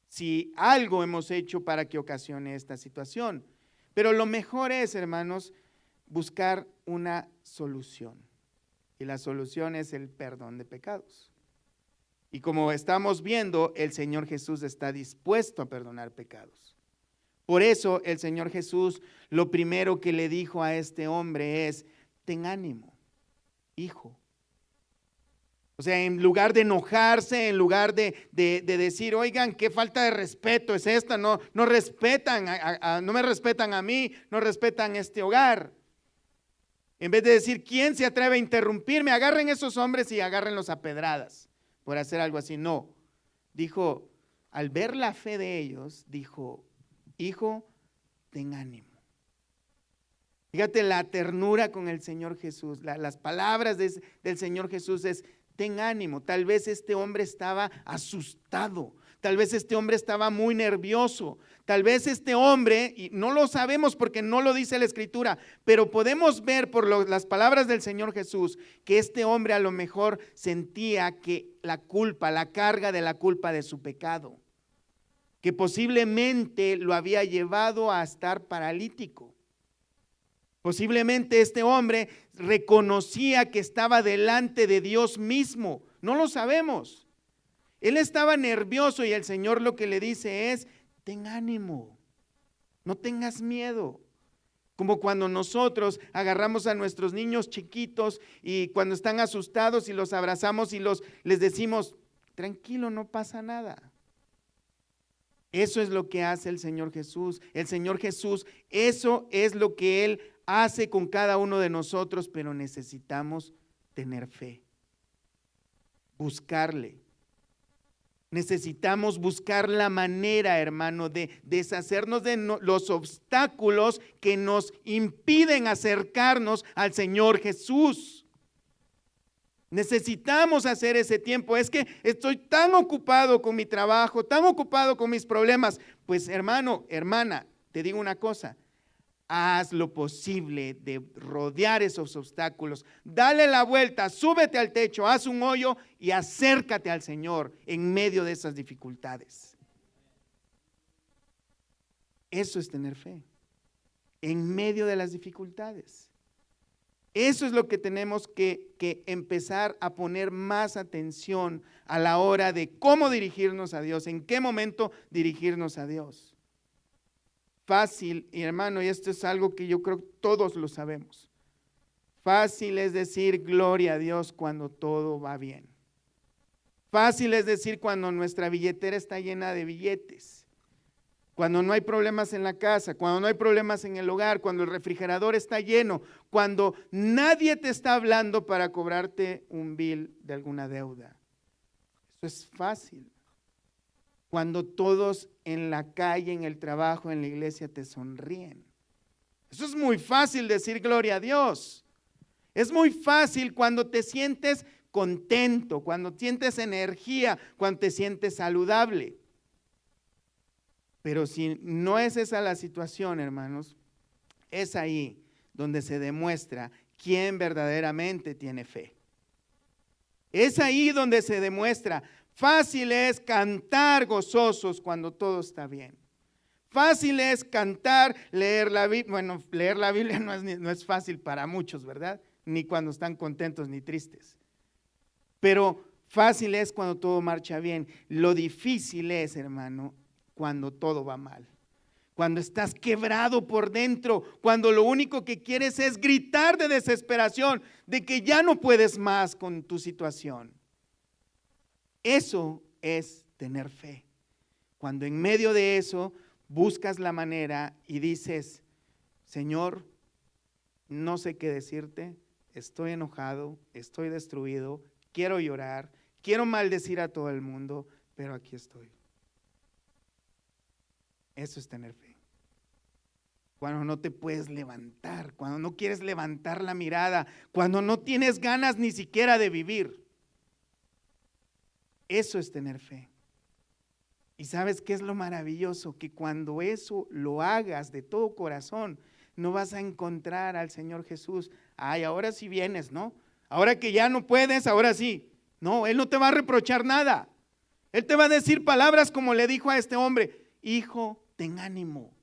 si algo hemos hecho para que ocasione esta situación. Pero lo mejor es, hermanos, buscar una solución. Y la solución es el perdón de pecados. Y como estamos viendo, el Señor Jesús está dispuesto a perdonar pecados. Por eso el Señor Jesús lo primero que le dijo a este hombre es, ten ánimo, hijo. O sea, en lugar de enojarse, en lugar de decir, oigan, qué falta de respeto es esta, no respetan, no me respetan a mí, no respetan este hogar. En vez de decir, ¿quién se atreve a interrumpirme? Agarren esos hombres y agárrenlos a pedradas por hacer algo así. No, dijo, al ver la fe de ellos, dijo, hijo, ten ánimo. Fíjate la ternura con el Señor Jesús, las palabras del Señor Jesús es, ten ánimo. Tal vez este hombre estaba asustado, tal vez este hombre estaba muy nervioso, tal vez este hombre, y no lo sabemos porque no lo dice la Escritura, pero podemos ver por las palabras del Señor Jesús que este hombre a lo mejor sentía que la carga de la culpa de su pecado, que posiblemente lo había llevado a estar paralítico. Posiblemente este hombre reconocía que estaba delante de Dios mismo. No lo sabemos. Él estaba nervioso y el Señor lo que le dice es, ten ánimo, no tengas miedo. Como cuando nosotros agarramos a nuestros niños chiquitos y cuando están asustados y los abrazamos y les decimos, tranquilo, no pasa nada. Eso es lo que hace el Señor Jesús. El Señor Jesús, eso es lo que Él hace con cada uno de nosotros, pero necesitamos tener fe, buscarle. Necesitamos buscar la manera, hermano, de deshacernos de los obstáculos que nos impiden acercarnos al Señor Jesús. Necesitamos hacer ese tiempo. Es que estoy tan ocupado con mi trabajo, tan ocupado con mis problemas. Pues hermano, hermana, te digo una cosa. Haz lo posible de rodear esos obstáculos. Dale la vuelta, súbete al techo, haz un hoyo y acércate al Señor en medio de esas dificultades. Eso es tener fe. En medio de las dificultades. Eso es lo que tenemos que empezar a poner más atención a la hora de cómo dirigirnos a Dios, en qué momento dirigirnos a Dios. Fácil, y hermano, y esto es algo que yo creo que todos lo sabemos. Fácil es decir gloria a Dios cuando todo va bien. Fácil es decir cuando nuestra billetera está llena de billetes, cuando no hay problemas en la casa, cuando no hay problemas en el hogar, cuando el refrigerador está lleno, cuando nadie te está hablando para cobrarte un bill de alguna deuda. Eso es fácil. Cuando todos en la calle, en el trabajo, en la iglesia te sonríen. Eso es muy fácil decir gloria a Dios. Es muy fácil cuando te sientes contento, cuando sientes energía, cuando te sientes saludable. Pero si no es esa la situación, hermanos, es ahí donde se demuestra quién verdaderamente tiene fe. Es ahí donde se demuestra. Fácil es cantar gozosos cuando todo está bien. Fácil es cantar, leer la Biblia. Bueno, leer la Biblia no es fácil para muchos, ¿verdad? Ni cuando están contentos ni tristes. Pero fácil es cuando todo marcha bien. Lo difícil es, hermano, cuando todo va mal. Cuando estás quebrado por dentro, cuando lo único que quieres es gritar de desesperación, de que ya no puedes más con tu situación. Eso es tener fe. Cuando en medio de eso buscas la manera y dices, Señor, no sé qué decirte, estoy enojado, estoy destruido, quiero llorar, quiero maldecir a todo el mundo, pero aquí estoy. Eso es tener fe. Cuando no te puedes levantar, cuando no quieres levantar la mirada, cuando no tienes ganas ni siquiera de vivir. Eso es tener fe. ¿Y sabes qué es lo maravilloso? Que cuando eso lo hagas de todo corazón, no vas a encontrar al Señor Jesús. Ay, ahora sí vienes, ¿no? Ahora que ya no puedes, ahora sí. No, Él no te va a reprochar nada. Él te va a decir palabras como le dijo a este hombre: hijo, ten ánimo.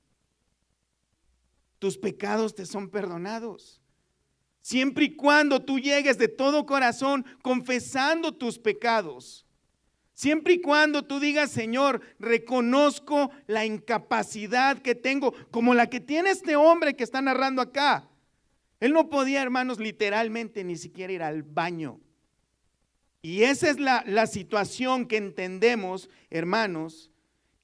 Tus pecados te son perdonados. Siempre y cuando tú llegues de todo corazón confesando tus pecados. Siempre y cuando tú digas, Señor, reconozco la incapacidad que tengo, como la que tiene este hombre que está narrando acá. Él no podía, hermanos, literalmente ni siquiera ir al baño. Y esa es la situación que entendemos, hermanos,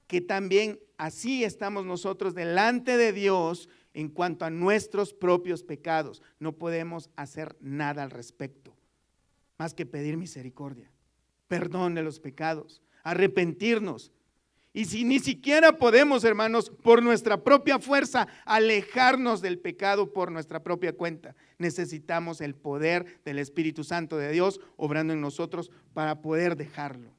que también así estamos nosotros delante de Dios en cuanto a nuestros propios pecados. No podemos hacer nada al respecto, más que pedir misericordia, perdón de los pecados, arrepentirnos. Y si ni siquiera podemos, hermanos, por nuestra propia fuerza, alejarnos del pecado por nuestra propia cuenta, necesitamos el poder del Espíritu Santo de Dios obrando en nosotros para poder dejarlo.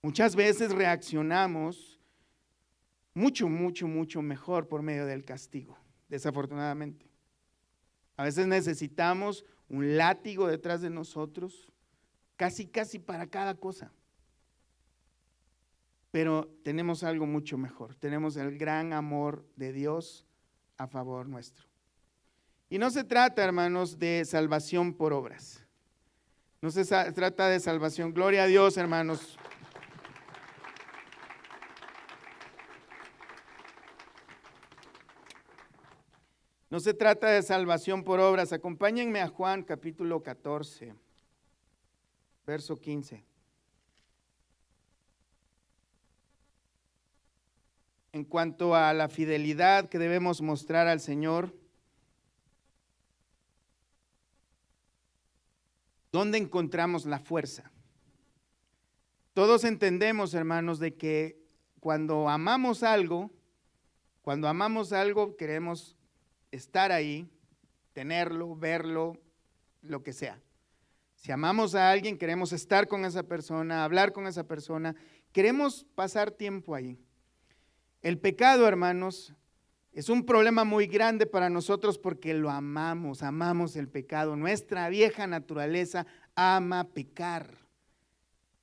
Muchas veces reaccionamos mucho mejor por medio del castigo, desafortunadamente. A veces necesitamos un látigo detrás de nosotros, casi para cada cosa. Pero tenemos algo mucho mejor, tenemos el gran amor de Dios a favor nuestro. Y no se trata, hermanos, de salvación por obras. No se trata de salvación. Gloria a Dios, hermanos. No se trata de salvación por obras. Acompáñenme a Juan capítulo 14, verso 15. En cuanto a la fidelidad que debemos mostrar al Señor, ¿dónde encontramos la fuerza? Todos entendemos, hermanos, de que cuando amamos algo queremos estar ahí, tenerlo, verlo, lo que sea. Si amamos a alguien, queremos estar con esa persona, hablar con esa persona, queremos pasar tiempo ahí. El pecado, hermanos, es un problema muy grande para nosotros porque lo amamos el pecado. Nuestra vieja naturaleza ama pecar.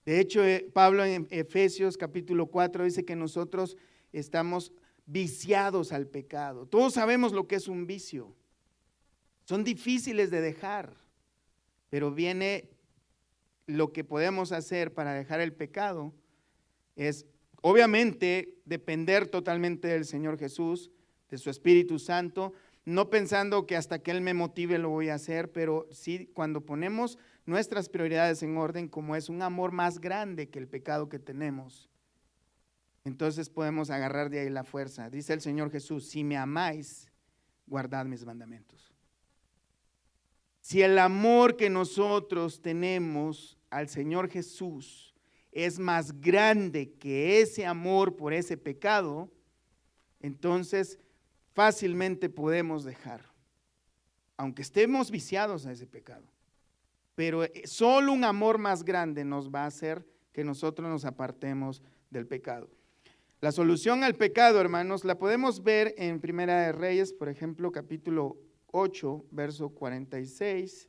De hecho, Pablo en Efesios capítulo 4 dice que nosotros estamos viciados al pecado. Todos sabemos lo que es un vicio. Son difíciles de dejar, pero viene lo que podemos hacer para dejar el pecado es obviamente depender totalmente del Señor Jesús, de su Espíritu Santo, no pensando que hasta que Él me motive lo voy a hacer, pero sí cuando ponemos nuestras prioridades en orden, como es un amor más grande que el pecado que tenemos, entonces podemos agarrar de ahí la fuerza. Dice el Señor Jesús: si me amáis, guardad mis mandamientos. Si el amor que nosotros tenemos al Señor Jesús es más grande que ese amor por ese pecado, entonces fácilmente podemos dejar, aunque estemos viciados a ese pecado. Pero solo un amor más grande nos va a hacer que nosotros nos apartemos del pecado. La solución al pecado, hermanos, la podemos ver en Primera de Reyes, por ejemplo, capítulo 8, verso 46.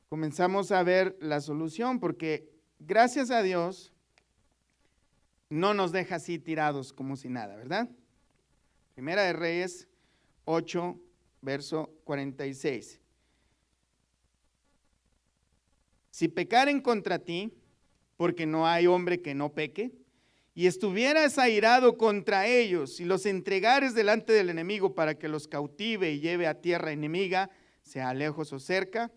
Comenzamos a ver la solución porque gracias a Dios no nos deja así tirados como si nada, ¿verdad? Primera de Reyes 8, verso 46. Si pecaren contra ti, porque no hay hombre que no peque, y estuvieras airado contra ellos, y los entregares delante del enemigo para que los cautive y lleve a tierra enemiga, sea lejos o cerca,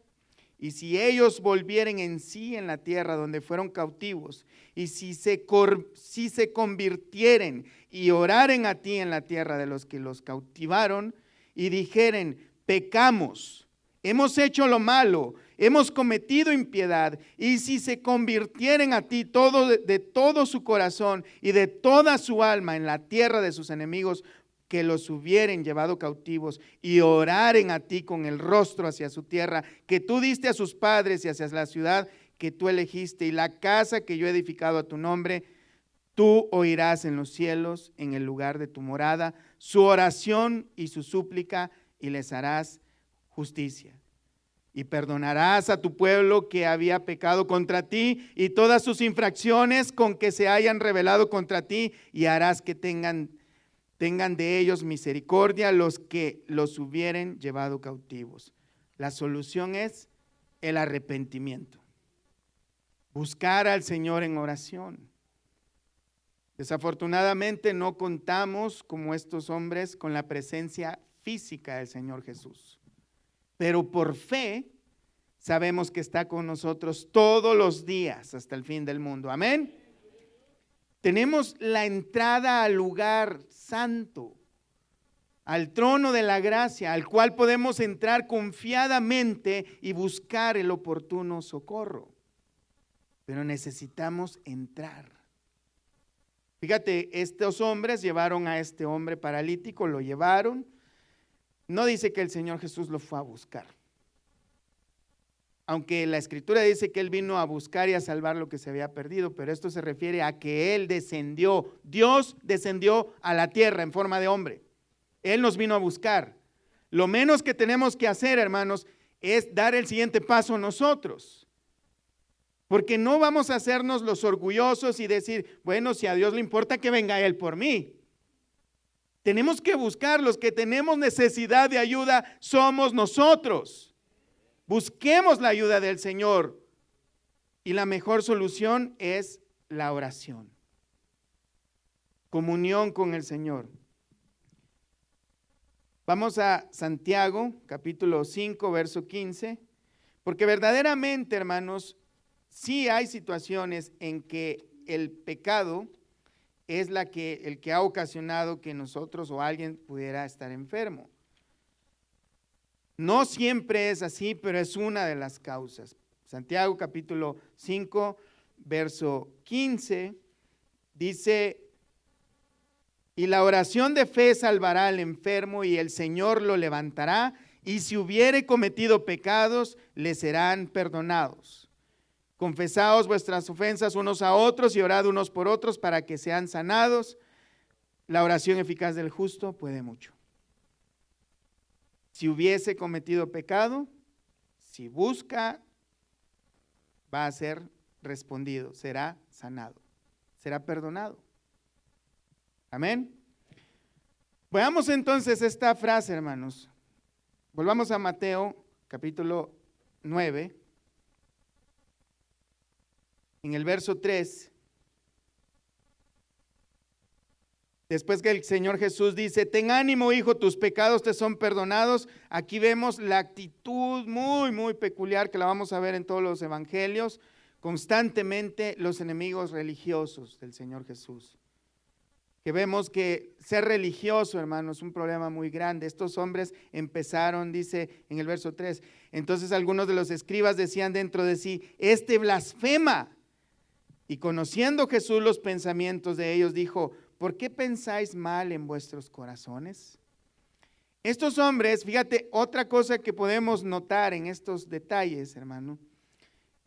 y si ellos volvieren en sí en la tierra donde fueron cautivos, y si se convirtieren y oraren a ti en la tierra de los que los cautivaron, y dijeren: pecamos, hemos hecho lo malo, hemos cometido impiedad, y si se convirtieren a ti de todo su corazón y de toda su alma en la tierra de sus enemigos, que los hubieren llevado cautivos, y oraren a ti con el rostro hacia su tierra, que tú diste a sus padres, y hacia la ciudad que tú elegiste, y la casa que yo he edificado a tu nombre, tú oirás en los cielos, en el lugar de tu morada, su oración y su súplica, y les harás justicia. Y perdonarás a tu pueblo que había pecado contra ti, y todas sus infracciones con que se hayan rebelado contra ti, y harás que tengan de ellos misericordia los que los hubieren llevado cautivos. La solución es el arrepentimiento. Buscar al Señor en oración. Desafortunadamente no contamos, como estos hombres, con la presencia física del Señor Jesús. Pero por fe sabemos que está con nosotros todos los días hasta el fin del mundo. Amén. Tenemos la entrada al lugar santo, al trono de la gracia, al cual podemos entrar confiadamente y buscar el oportuno socorro. Pero necesitamos entrar. Fíjate, estos hombres llevaron a este hombre paralítico, lo llevaron. No dice que el Señor Jesús lo fue a buscar. Aunque la Escritura dice que Él vino a buscar y a salvar lo que se había perdido, pero esto se refiere a que Él descendió, Dios descendió a la tierra en forma de hombre. Él nos vino a buscar. Lo menos que tenemos que hacer, hermanos, es dar el siguiente paso nosotros. Porque no vamos a hacernos los orgullosos y decir: bueno, si a Dios le importa que venga Él por mí. Tenemos que buscar. Los que tenemos necesidad de ayuda somos nosotros. Busquemos la ayuda del Señor, y la mejor solución es la oración, comunión con el Señor. Vamos a Santiago, capítulo 5, verso 15, porque verdaderamente, hermanos, sí hay situaciones en que el pecado es el que ha ocasionado que nosotros o alguien pudiera estar enfermo. No siempre es así, pero es una de las causas. Santiago capítulo 5, verso 15, dice: y la oración de fe salvará al enfermo, y el Señor lo levantará, y si hubiere cometido pecados, le serán perdonados. Confesaos vuestras ofensas unos a otros, y orad unos por otros para que sean sanados. La oración eficaz del justo puede mucho. Si hubiese cometido pecado, si busca, va a ser respondido, será sanado, será perdonado. Amén. Veamos entonces esta frase, hermanos. Volvamos a Mateo, capítulo 9, en el verso 3. Después que el Señor Jesús dice, ten ánimo, hijo, tus pecados te son perdonados. Aquí vemos la actitud muy peculiar que la vamos a ver en todos los evangelios. Constantemente los enemigos religiosos del Señor Jesús. Que vemos que ser religioso, hermano, es un problema muy grande. Estos hombres empezaron, dice en el verso 3, entonces algunos de los escribas decían dentro de sí, este blasfema. Y conociendo Jesús los pensamientos de ellos, dijo, ¿por qué pensáis mal en vuestros corazones? Estos hombres, fíjate, otra cosa que podemos notar en estos detalles, hermano,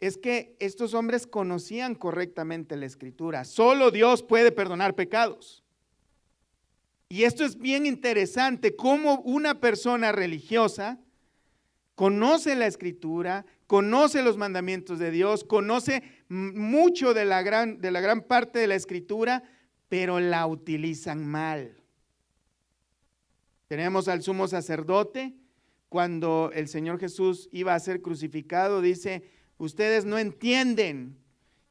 es que estos hombres conocían correctamente la Escritura. Solo Dios puede perdonar pecados. Y esto es bien interesante, cómo una persona religiosa conoce la Escritura, conoce los mandamientos de Dios, conoce mucho de la gran parte de la Escritura, pero la utilizan mal. Tenemos al sumo sacerdote, cuando el Señor Jesús iba a ser crucificado, dice, ustedes no entienden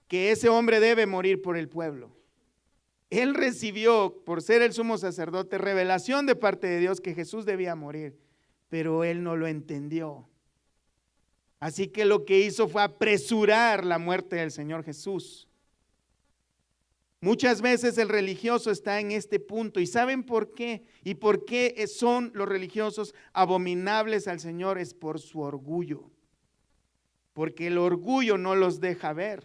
que ese hombre debe morir por el pueblo. Él recibió, por ser el sumo sacerdote, revelación de parte de Dios que Jesús debía morir, pero él no lo entendió. Así que lo que hizo fue apresurar la muerte del Señor Jesús. Muchas veces el religioso está en este punto. ¿Y saben por qué? ¿Y por qué son los religiosos abominables al Señor? Es por su orgullo. Porque el orgullo no los deja ver.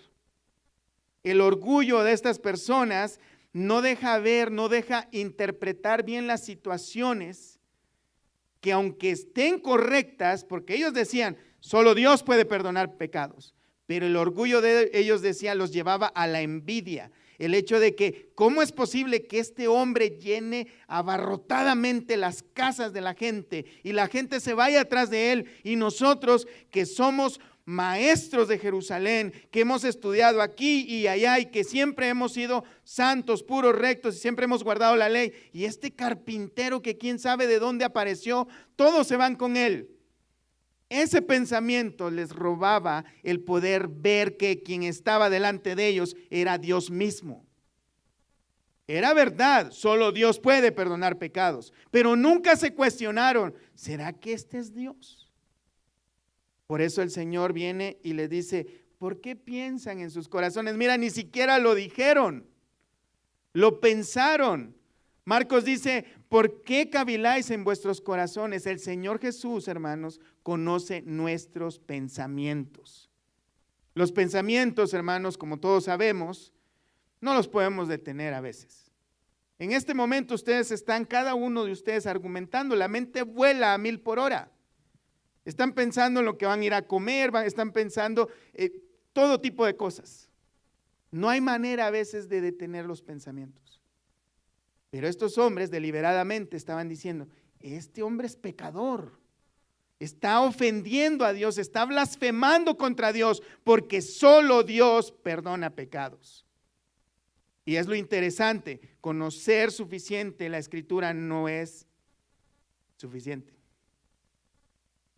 El orgullo de estas personas no deja ver, no deja interpretar bien las situaciones que aunque estén correctas, porque ellos decían, solo Dios puede perdonar pecados, pero el orgullo de ellos, decía, los llevaba a la envidia. El hecho de que, ¿cómo es posible que este hombre llene abarrotadamente las casas de la gente y la gente se vaya atrás de él? Y nosotros que somos maestros de Jerusalén, que hemos estudiado aquí y allá y que siempre hemos sido santos, puros, rectos y siempre hemos guardado la ley. Y este carpintero que quién sabe de dónde apareció, todos se van con él. Ese pensamiento les robaba el poder ver que quien estaba delante de ellos era Dios mismo. Era verdad, solo Dios puede perdonar pecados, pero nunca se cuestionaron, ¿será que este es Dios? Por eso el Señor viene y les dice, ¿por qué piensan en sus corazones? Mira, ni siquiera lo dijeron, lo pensaron. Marcos dice, ¿por qué caviláis en vuestros corazones? El Señor Jesús, hermanos, conoce nuestros pensamientos. Los pensamientos, hermanos, como todos sabemos, no los podemos detener a veces. En este momento ustedes están, cada uno de ustedes argumentando, la mente vuela a 1000 por hora. Están pensando en lo que van a ir a comer, están pensando todo tipo de cosas. No hay manera a veces de detener los pensamientos. Pero estos hombres deliberadamente estaban diciendo, este hombre es pecador, está ofendiendo a Dios, está blasfemando contra Dios, porque solo Dios perdona pecados. Y es lo interesante, conocer suficiente la Escritura no es suficiente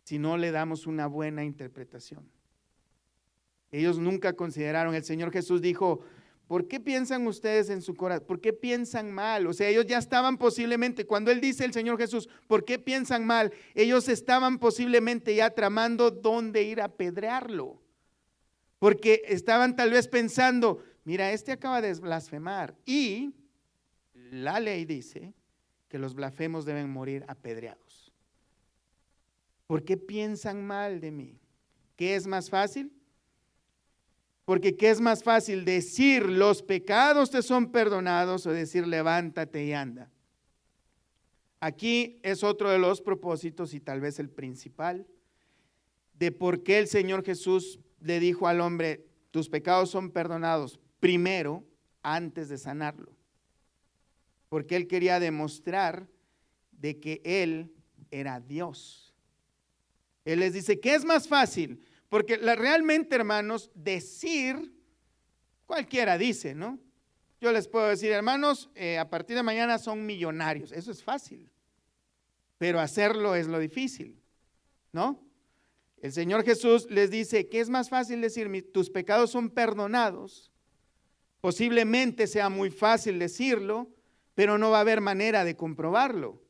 si no le damos una buena interpretación. Ellos nunca consideraron, el Señor Jesús dijo, ¿por qué piensan ustedes en su corazón? ¿Por qué piensan mal? O sea, ellos ya estaban posiblemente, cuando Él dice el Señor Jesús, ¿por qué piensan mal? Ellos estaban posiblemente ya tramando dónde ir a apedrearlo. Porque estaban tal vez pensando, mira, este acaba de blasfemar. Y la ley dice que los blasfemos deben morir apedreados. ¿Por qué piensan mal de mí? ¿Qué es más fácil? Porque ¿qué es más fácil? Decir los pecados te son perdonados o decir levántate y anda. Aquí es otro de los propósitos y tal vez el principal de por qué el Señor Jesús le dijo al hombre, tus pecados son perdonados primero antes de sanarlo. Porque Él quería demostrar de que Él era Dios. Él les dice, ¿qué es más fácil? Porque realmente, hermanos, decir, cualquiera dice, ¿no? Yo les puedo decir, hermanos, a partir de mañana son millonarios. Eso es fácil. Pero hacerlo es lo difícil, ¿no? El Señor Jesús les dice, ¿qué es más fácil decir? Tus pecados son perdonados. Posiblemente sea muy fácil decirlo, pero no va a haber manera de comprobarlo,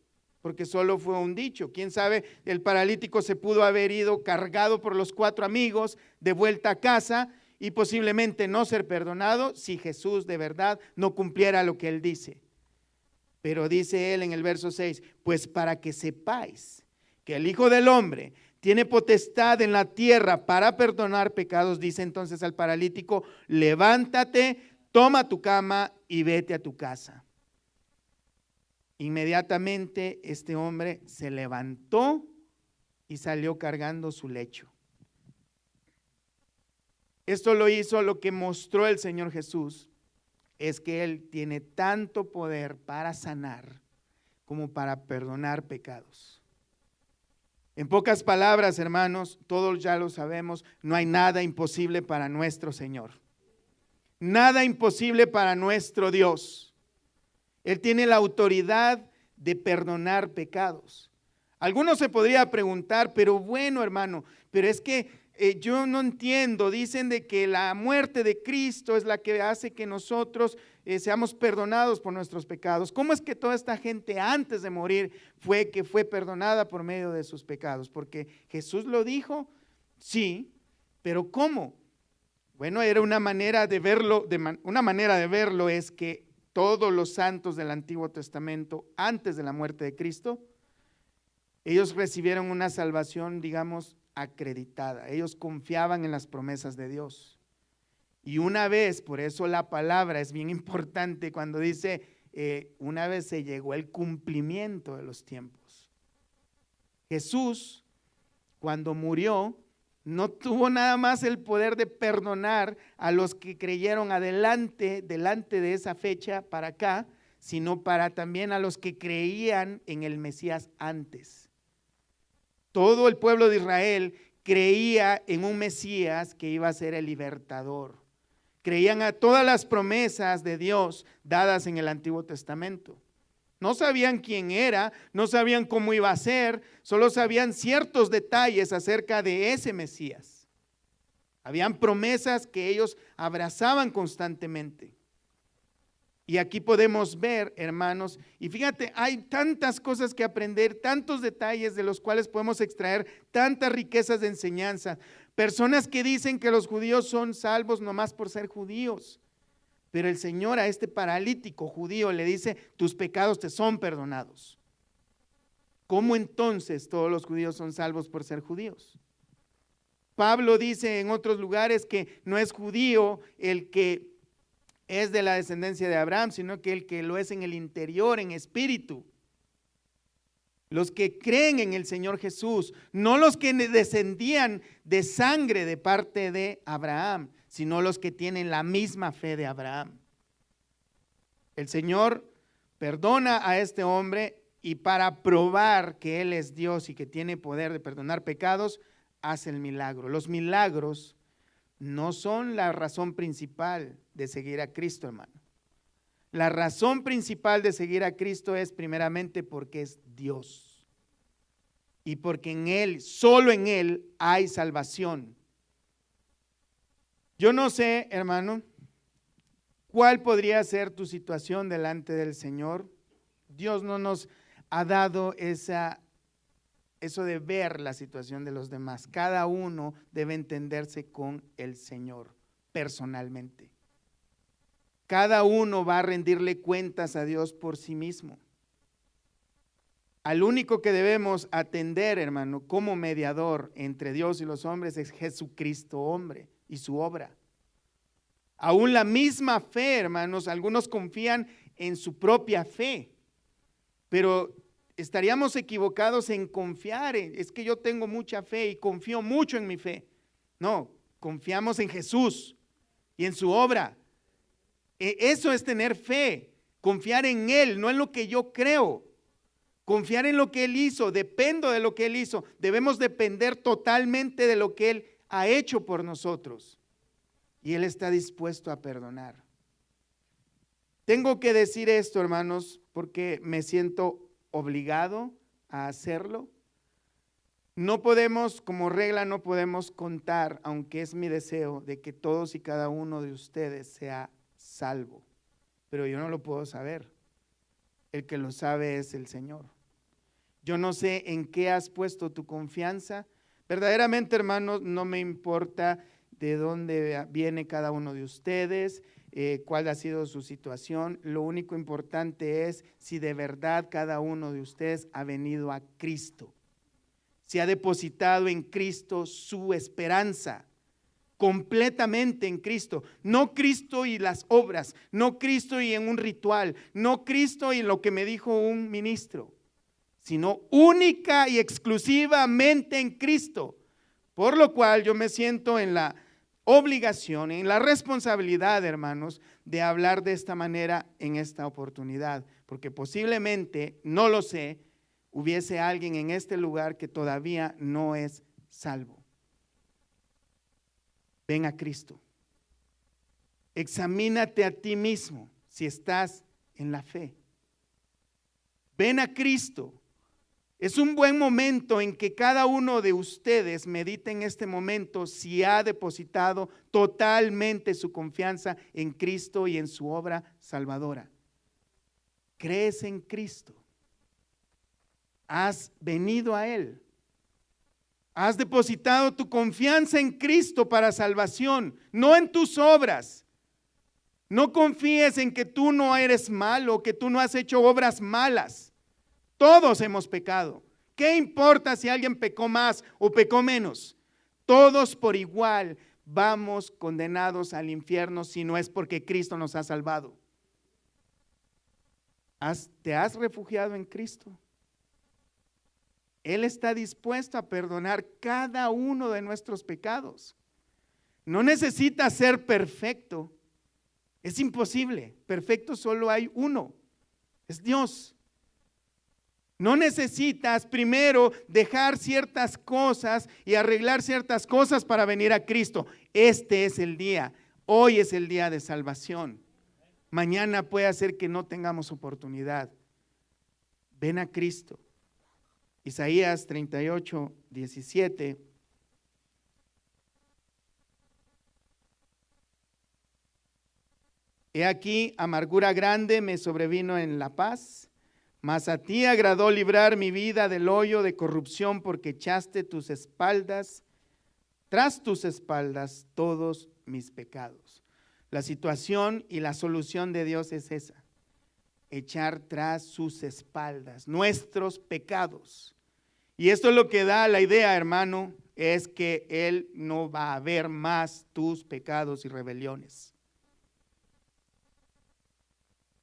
porque solo fue un dicho. Quién sabe, el paralítico se pudo haber ido cargado por los 4 amigos de vuelta a casa y posiblemente no ser perdonado si Jesús de verdad no cumpliera lo que él dice. Pero dice él en el verso 6, pues para que sepáis que el Hijo del Hombre tiene potestad en la tierra para perdonar pecados, dice entonces al paralítico, levántate, toma tu cama y vete a tu casa. Inmediatamente este hombre se levantó y salió cargando su lecho. Esto lo hizo, lo que mostró el Señor Jesús es que Él tiene tanto poder para sanar como para perdonar pecados. En pocas palabras, hermanos, todos ya lo sabemos, no hay nada imposible para nuestro Señor. Nada imposible para nuestro Dios. Él tiene la autoridad de perdonar pecados. Algunos se podría preguntar, pero bueno, hermano, pero es que yo no entiendo. Dicen de que la muerte de Cristo es la que hace que nosotros seamos perdonados por nuestros pecados. ¿Cómo es que toda esta gente antes de morir fue perdonada por medio de sus pecados? Porque Jesús lo dijo, sí, pero ¿cómo? Bueno, era una manera de verlo, una manera de verlo es que todos los santos del Antiguo Testamento, antes de la muerte de Cristo, ellos recibieron una salvación, digamos, acreditada. Ellos confiaban en las promesas de Dios. Y una vez, por eso la palabra es bien importante cuando dice, una vez se llegó el cumplimiento de los tiempos. Jesús, cuando murió, no tuvo nada más el poder de perdonar a los que creyeron delante de esa fecha para acá, sino para también a los que creían en el Mesías antes. Todo el pueblo de Israel creía en un Mesías que iba a ser el libertador. Creían a todas las promesas de Dios dadas en el Antiguo Testamento. No sabían quién era, no sabían cómo iba a ser, solo sabían ciertos detalles acerca de ese Mesías. Habían promesas que ellos abrazaban constantemente. Y aquí podemos ver, hermanos, y fíjate, hay tantas cosas que aprender, tantos detalles de los cuales podemos extraer tantas riquezas de enseñanza. Personas que dicen que los judíos son salvos nomás por ser judíos. Pero el Señor a este paralítico judío le dice, tus pecados te son perdonados. ¿Cómo entonces todos los judíos son salvos por ser judíos? Pablo dice en otros lugares que no es judío el que es de la descendencia de Abraham, sino que el que lo es en el interior, en espíritu. Los que creen en el Señor Jesús, no los que descendían de sangre de parte de Abraham, sino los que tienen la misma fe de Abraham. El Señor perdona a este hombre y para probar que Él es Dios y que tiene poder de perdonar pecados, hace el milagro. Los milagros no son la razón principal de seguir a Cristo, hermano. La razón principal de seguir a Cristo es primeramente porque es Dios y porque en Él, solo en Él hay salvación. Yo no sé, hermano, cuál podría ser tu situación delante del Señor. Dios no nos ha dado eso de ver la situación de los demás. Cada uno debe entenderse con el Señor personalmente. Cada uno va a rendirle cuentas a Dios por sí mismo. Al único que debemos atender, hermano, como mediador entre Dios y los hombres es Jesucristo, hombre, y su obra. Aún la misma fe, hermanos, algunos confían en su propia fe, pero estaríamos equivocados en confiar. Es que yo tengo mucha fe y confío mucho en mi fe. No, confiamos en Jesús y en su obra. Eso es tener fe, confiar en Él, no en lo que yo creo. Confiar en lo que Él hizo, dependo de lo que Él hizo. Debemos depender totalmente de lo que Él ha hecho por nosotros. Y Él está dispuesto a perdonar. Tengo que decir esto, hermanos, porque me siento obligado a hacerlo. No podemos, como regla, no podemos contar, aunque es mi deseo, de que todos y cada uno de ustedes sea salvo. Pero yo no lo puedo saber. el que lo sabe es el Señor. Yo no sé en qué has puesto tu confianza. Verdaderamente, hermanos, no me importa de dónde viene cada uno de ustedes, cuál ha sido su situación. Lo único importante es si de verdad cada uno de ustedes ha venido a Cristo, si ha depositado en Cristo su esperanza, completamente en Cristo. No Cristo y las obras, no Cristo y en un ritual, no Cristo y en lo que me dijo un ministro, sino única y exclusivamente en Cristo. Por lo cual yo me siento en la obligación, en la responsabilidad, hermanos, de hablar de esta manera en esta oportunidad, porque posiblemente, no lo sé, hubiese alguien en este lugar que todavía no es salvo. Ven a Cristo. Examínate a ti mismo si estás en la fe. Ven a Cristo. Es un buen momento en que cada uno de ustedes medite en este momento si ha depositado totalmente su confianza en Cristo y en su obra salvadora. ¿Crees en Cristo? ¿Has venido a Él? ¿Has depositado tu confianza en Cristo para salvación, no en tus obras? No confíes en que tú no eres malo, que tú no has hecho obras malas. Todos hemos pecado. ¿Qué importa si alguien pecó más o pecó menos? Todos por igual vamos condenados al infierno si no es porque Cristo nos ha salvado. ¿Te has refugiado en Cristo? Él está dispuesto a perdonar cada uno de nuestros pecados. No necesita ser perfecto. Es imposible. Perfecto solo hay uno. Es Dios. No necesitas primero dejar ciertas cosas y arreglar ciertas cosas para venir a Cristo. Este es el día. Hoy es el día de salvación. Mañana puede ser que no tengamos oportunidad. Ven a Cristo. Isaías 38, 17. He aquí, amargura grande me sobrevino en la paz, mas a ti agradó librar mi vida del hoyo de corrupción, porque echaste tus espaldas, tras tus espaldas, todos mis pecados. La situación y la solución de Dios es esa: echar tras sus espaldas nuestros pecados. Y esto es lo que da la idea, hermano, es que Él no va a ver más tus pecados y rebeliones.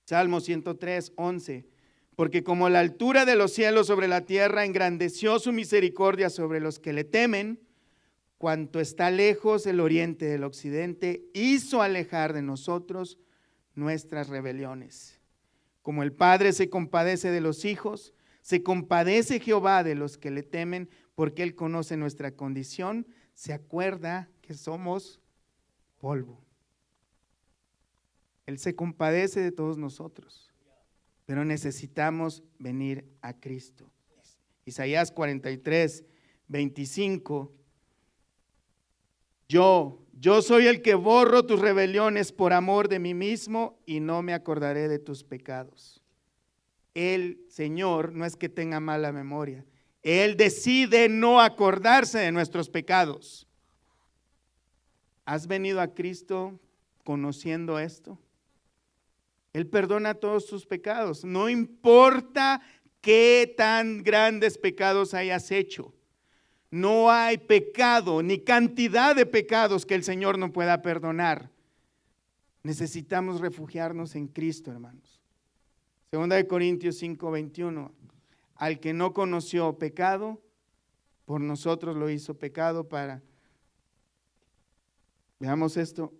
Salmo 103, 11. Porque como la altura de los cielos sobre la tierra, engrandeció su misericordia sobre los que le temen, cuanto está lejos el oriente del occidente, hizo alejar de nosotros nuestras rebeliones. Como el Padre se compadece de los hijos, se compadece Jehová de los que le temen, porque Él conoce nuestra condición, se acuerda que somos polvo. Él se compadece de todos nosotros, pero necesitamos venir a Cristo. Isaías 43, 25. Yo soy el que borro tus rebeliones por amor de mí mismo y no me acordaré de tus pecados. El Señor no es que tenga mala memoria. Él decide no acordarse de nuestros pecados. ¿Has venido a Cristo conociendo esto? Él perdona todos tus pecados. No importa qué tan grandes pecados hayas hecho. No hay pecado ni cantidad de pecados que el Señor no pueda perdonar. Necesitamos refugiarnos en Cristo, hermanos. Segunda de Corintios 5, 21. Al que no conoció pecado, por nosotros lo hizo pecado para... Veamos esto.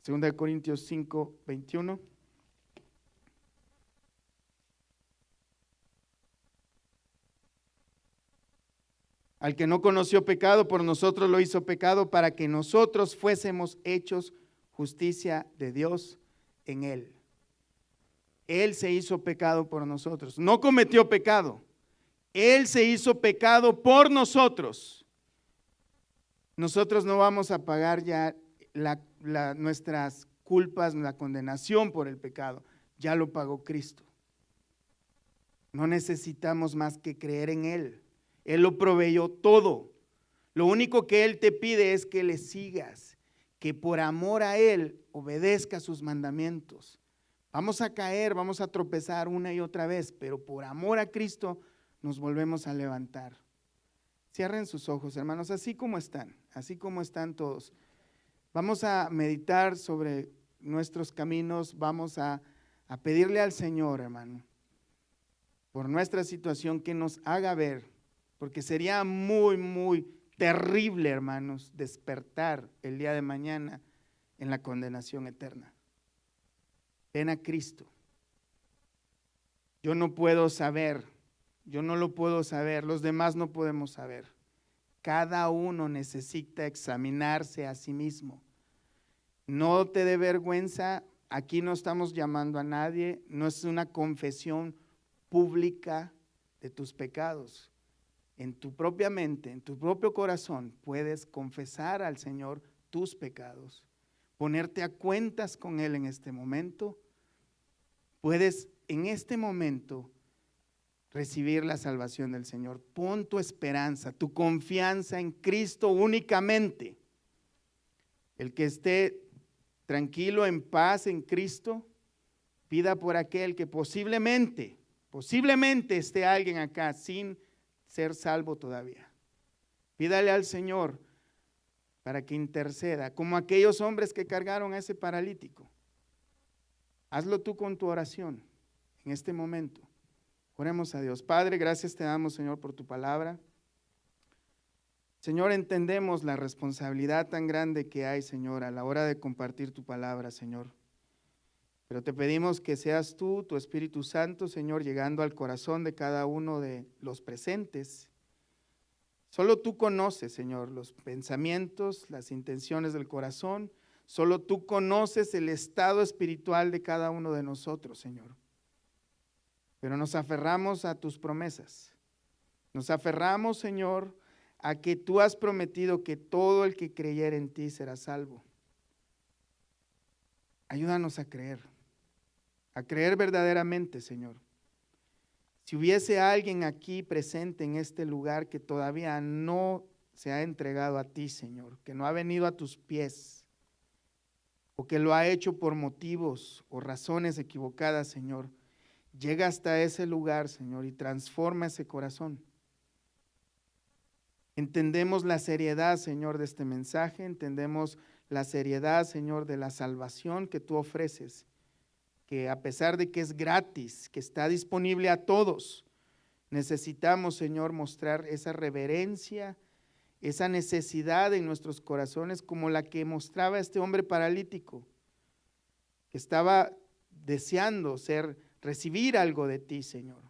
Segunda de Corintios 5, 21. Al que no conoció pecado, por nosotros lo hizo pecado para que nosotros fuésemos hechos justicia de Dios en él. Él se hizo pecado por nosotros. No cometió pecado. Él se hizo pecado por nosotros. Nosotros no vamos a pagar ya nuestras culpas, la condenación por el pecado. Ya lo pagó Cristo. No necesitamos más que creer en Él. Él lo proveyó todo. Lo único que Él te pide es que le sigas, que por amor a Él obedezcas sus mandamientos. Vamos a caer, vamos a tropezar una y otra vez, pero por amor a Cristo nos volvemos a levantar. Cierren sus ojos, hermanos, así como están todos. Vamos a meditar sobre nuestros caminos, vamos a pedirle al Señor, hermano, por nuestra situación, que nos haga ver, porque sería muy, muy terrible, hermanos, despertar el día de mañana en la condenación eterna. Ven a Cristo. Yo no puedo saber, yo no lo puedo saber, los demás no podemos saber. Cada uno necesita examinarse a sí mismo. No te dé vergüenza, aquí no estamos llamando a nadie, no es una confesión pública de tus pecados. En tu propia mente, en tu propio corazón, puedes confesar al Señor tus pecados, ponerte a cuentas con Él en este momento. Puedes en este momento recibir la salvación del Señor. Pon tu esperanza, tu confianza en Cristo únicamente. El que esté tranquilo, en paz en Cristo, pida por aquel que posiblemente esté alguien acá sin ser salvo todavía. Pídale al Señor para que interceda, como aquellos hombres que cargaron a ese paralítico. Hazlo tú con tu oración en este momento. Oremos a Dios. Padre, gracias te damos, Señor, por tu palabra. Señor, entendemos la responsabilidad tan grande que hay, Señor, a la hora de compartir tu palabra, Señor. Pero te pedimos que seas tú, tu Espíritu Santo, Señor, llegando al corazón de cada uno de los presentes. Solo tú conoces, Señor, los pensamientos, las intenciones del corazón. Solo tú conoces el estado espiritual de cada uno de nosotros, Señor. Pero nos aferramos a tus promesas. Nos aferramos, Señor, a que tú has prometido que todo el que creyere en ti será salvo. Ayúdanos a creer verdaderamente, Señor. Si hubiese alguien aquí presente en este lugar que todavía no se ha entregado a ti, Señor, que no ha venido a tus pies, o que lo ha hecho por motivos o razones equivocadas, Señor, llega hasta ese lugar, Señor, y transforma ese corazón. Entendemos la seriedad, Señor, de este mensaje, entendemos la seriedad, Señor, de la salvación que tú ofreces, que a pesar de que es gratis, que está disponible a todos, necesitamos, Señor, mostrar esa reverencia, esa necesidad en nuestros corazones, como la que mostraba este hombre paralítico, que estaba deseando recibir algo de ti, Señor.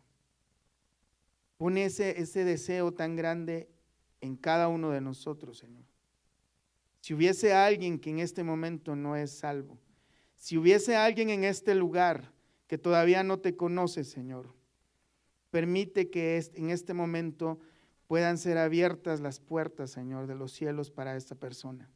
Pon ese deseo tan grande en cada uno de nosotros, Señor. Si hubiese alguien que en este momento no es salvo, si hubiese alguien en este lugar que todavía no te conoce, Señor, permite que en este momento puedan ser abiertas las puertas, Señor, de los cielos para esta persona.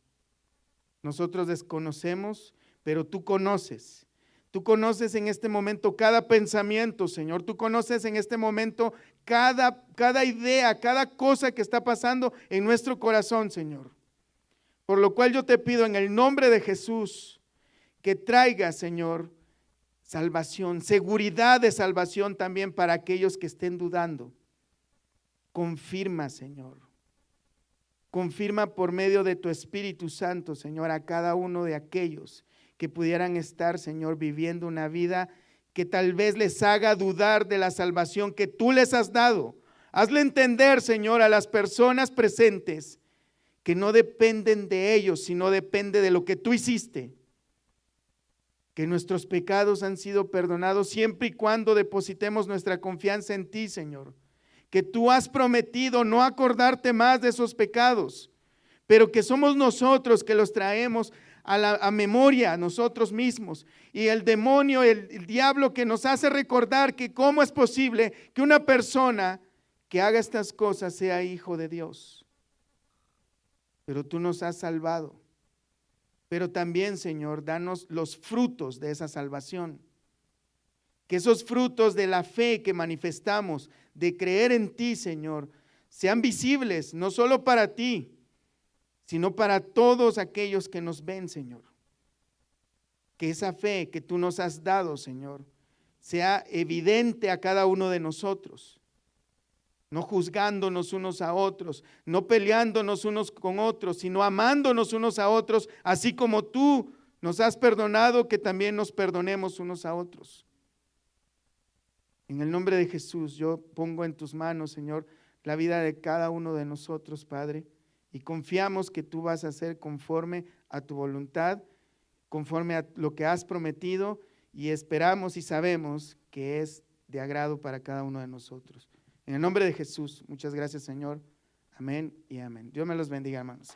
Nosotros desconocemos, pero tú conoces. Tú conoces en este momento cada pensamiento, Señor. Tú conoces en este momento cada idea, cada cosa que está pasando en nuestro corazón, Señor. Por lo cual yo te pido en el nombre de Jesús que traiga, Señor, salvación, seguridad de salvación también para aquellos que estén dudando. Confirma, Señor. Confirma por medio de tu Espíritu Santo, Señor, a cada uno de aquellos que pudieran estar, Señor, viviendo una vida que tal vez les haga dudar de la salvación que tú les has dado. Hazle entender, Señor, a las personas presentes que no dependen de ellos, sino depende de lo que tú hiciste. Que nuestros pecados han sido perdonados siempre y cuando depositemos nuestra confianza en ti, Señor. Que tú has prometido no acordarte más de esos pecados, pero que somos nosotros que los traemos a memoria, nosotros mismos. Y el demonio, el diablo que nos hace recordar que cómo es posible que una persona que haga estas cosas sea hijo de Dios. Pero tú nos has salvado. Pero también, Señor, danos los frutos de esa salvación. Que esos frutos de la fe que manifestamos, de creer en ti, Señor, sean visibles, no solo para ti, sino para todos aquellos que nos ven, Señor. Que esa fe que tú nos has dado, Señor, sea evidente a cada uno de nosotros. No juzgándonos unos a otros, no peleándonos unos con otros, sino amándonos unos a otros, así como tú nos has perdonado, que también nos perdonemos unos a otros. En el nombre de Jesús, yo pongo en tus manos, Señor, la vida de cada uno de nosotros, Padre, y confiamos que tú vas a hacer conforme a tu voluntad, conforme a lo que has prometido, y esperamos y sabemos que es de agrado para cada uno de nosotros. En el nombre de Jesús, muchas gracias, Señor. Amén y amén. Dios me los bendiga, hermanos.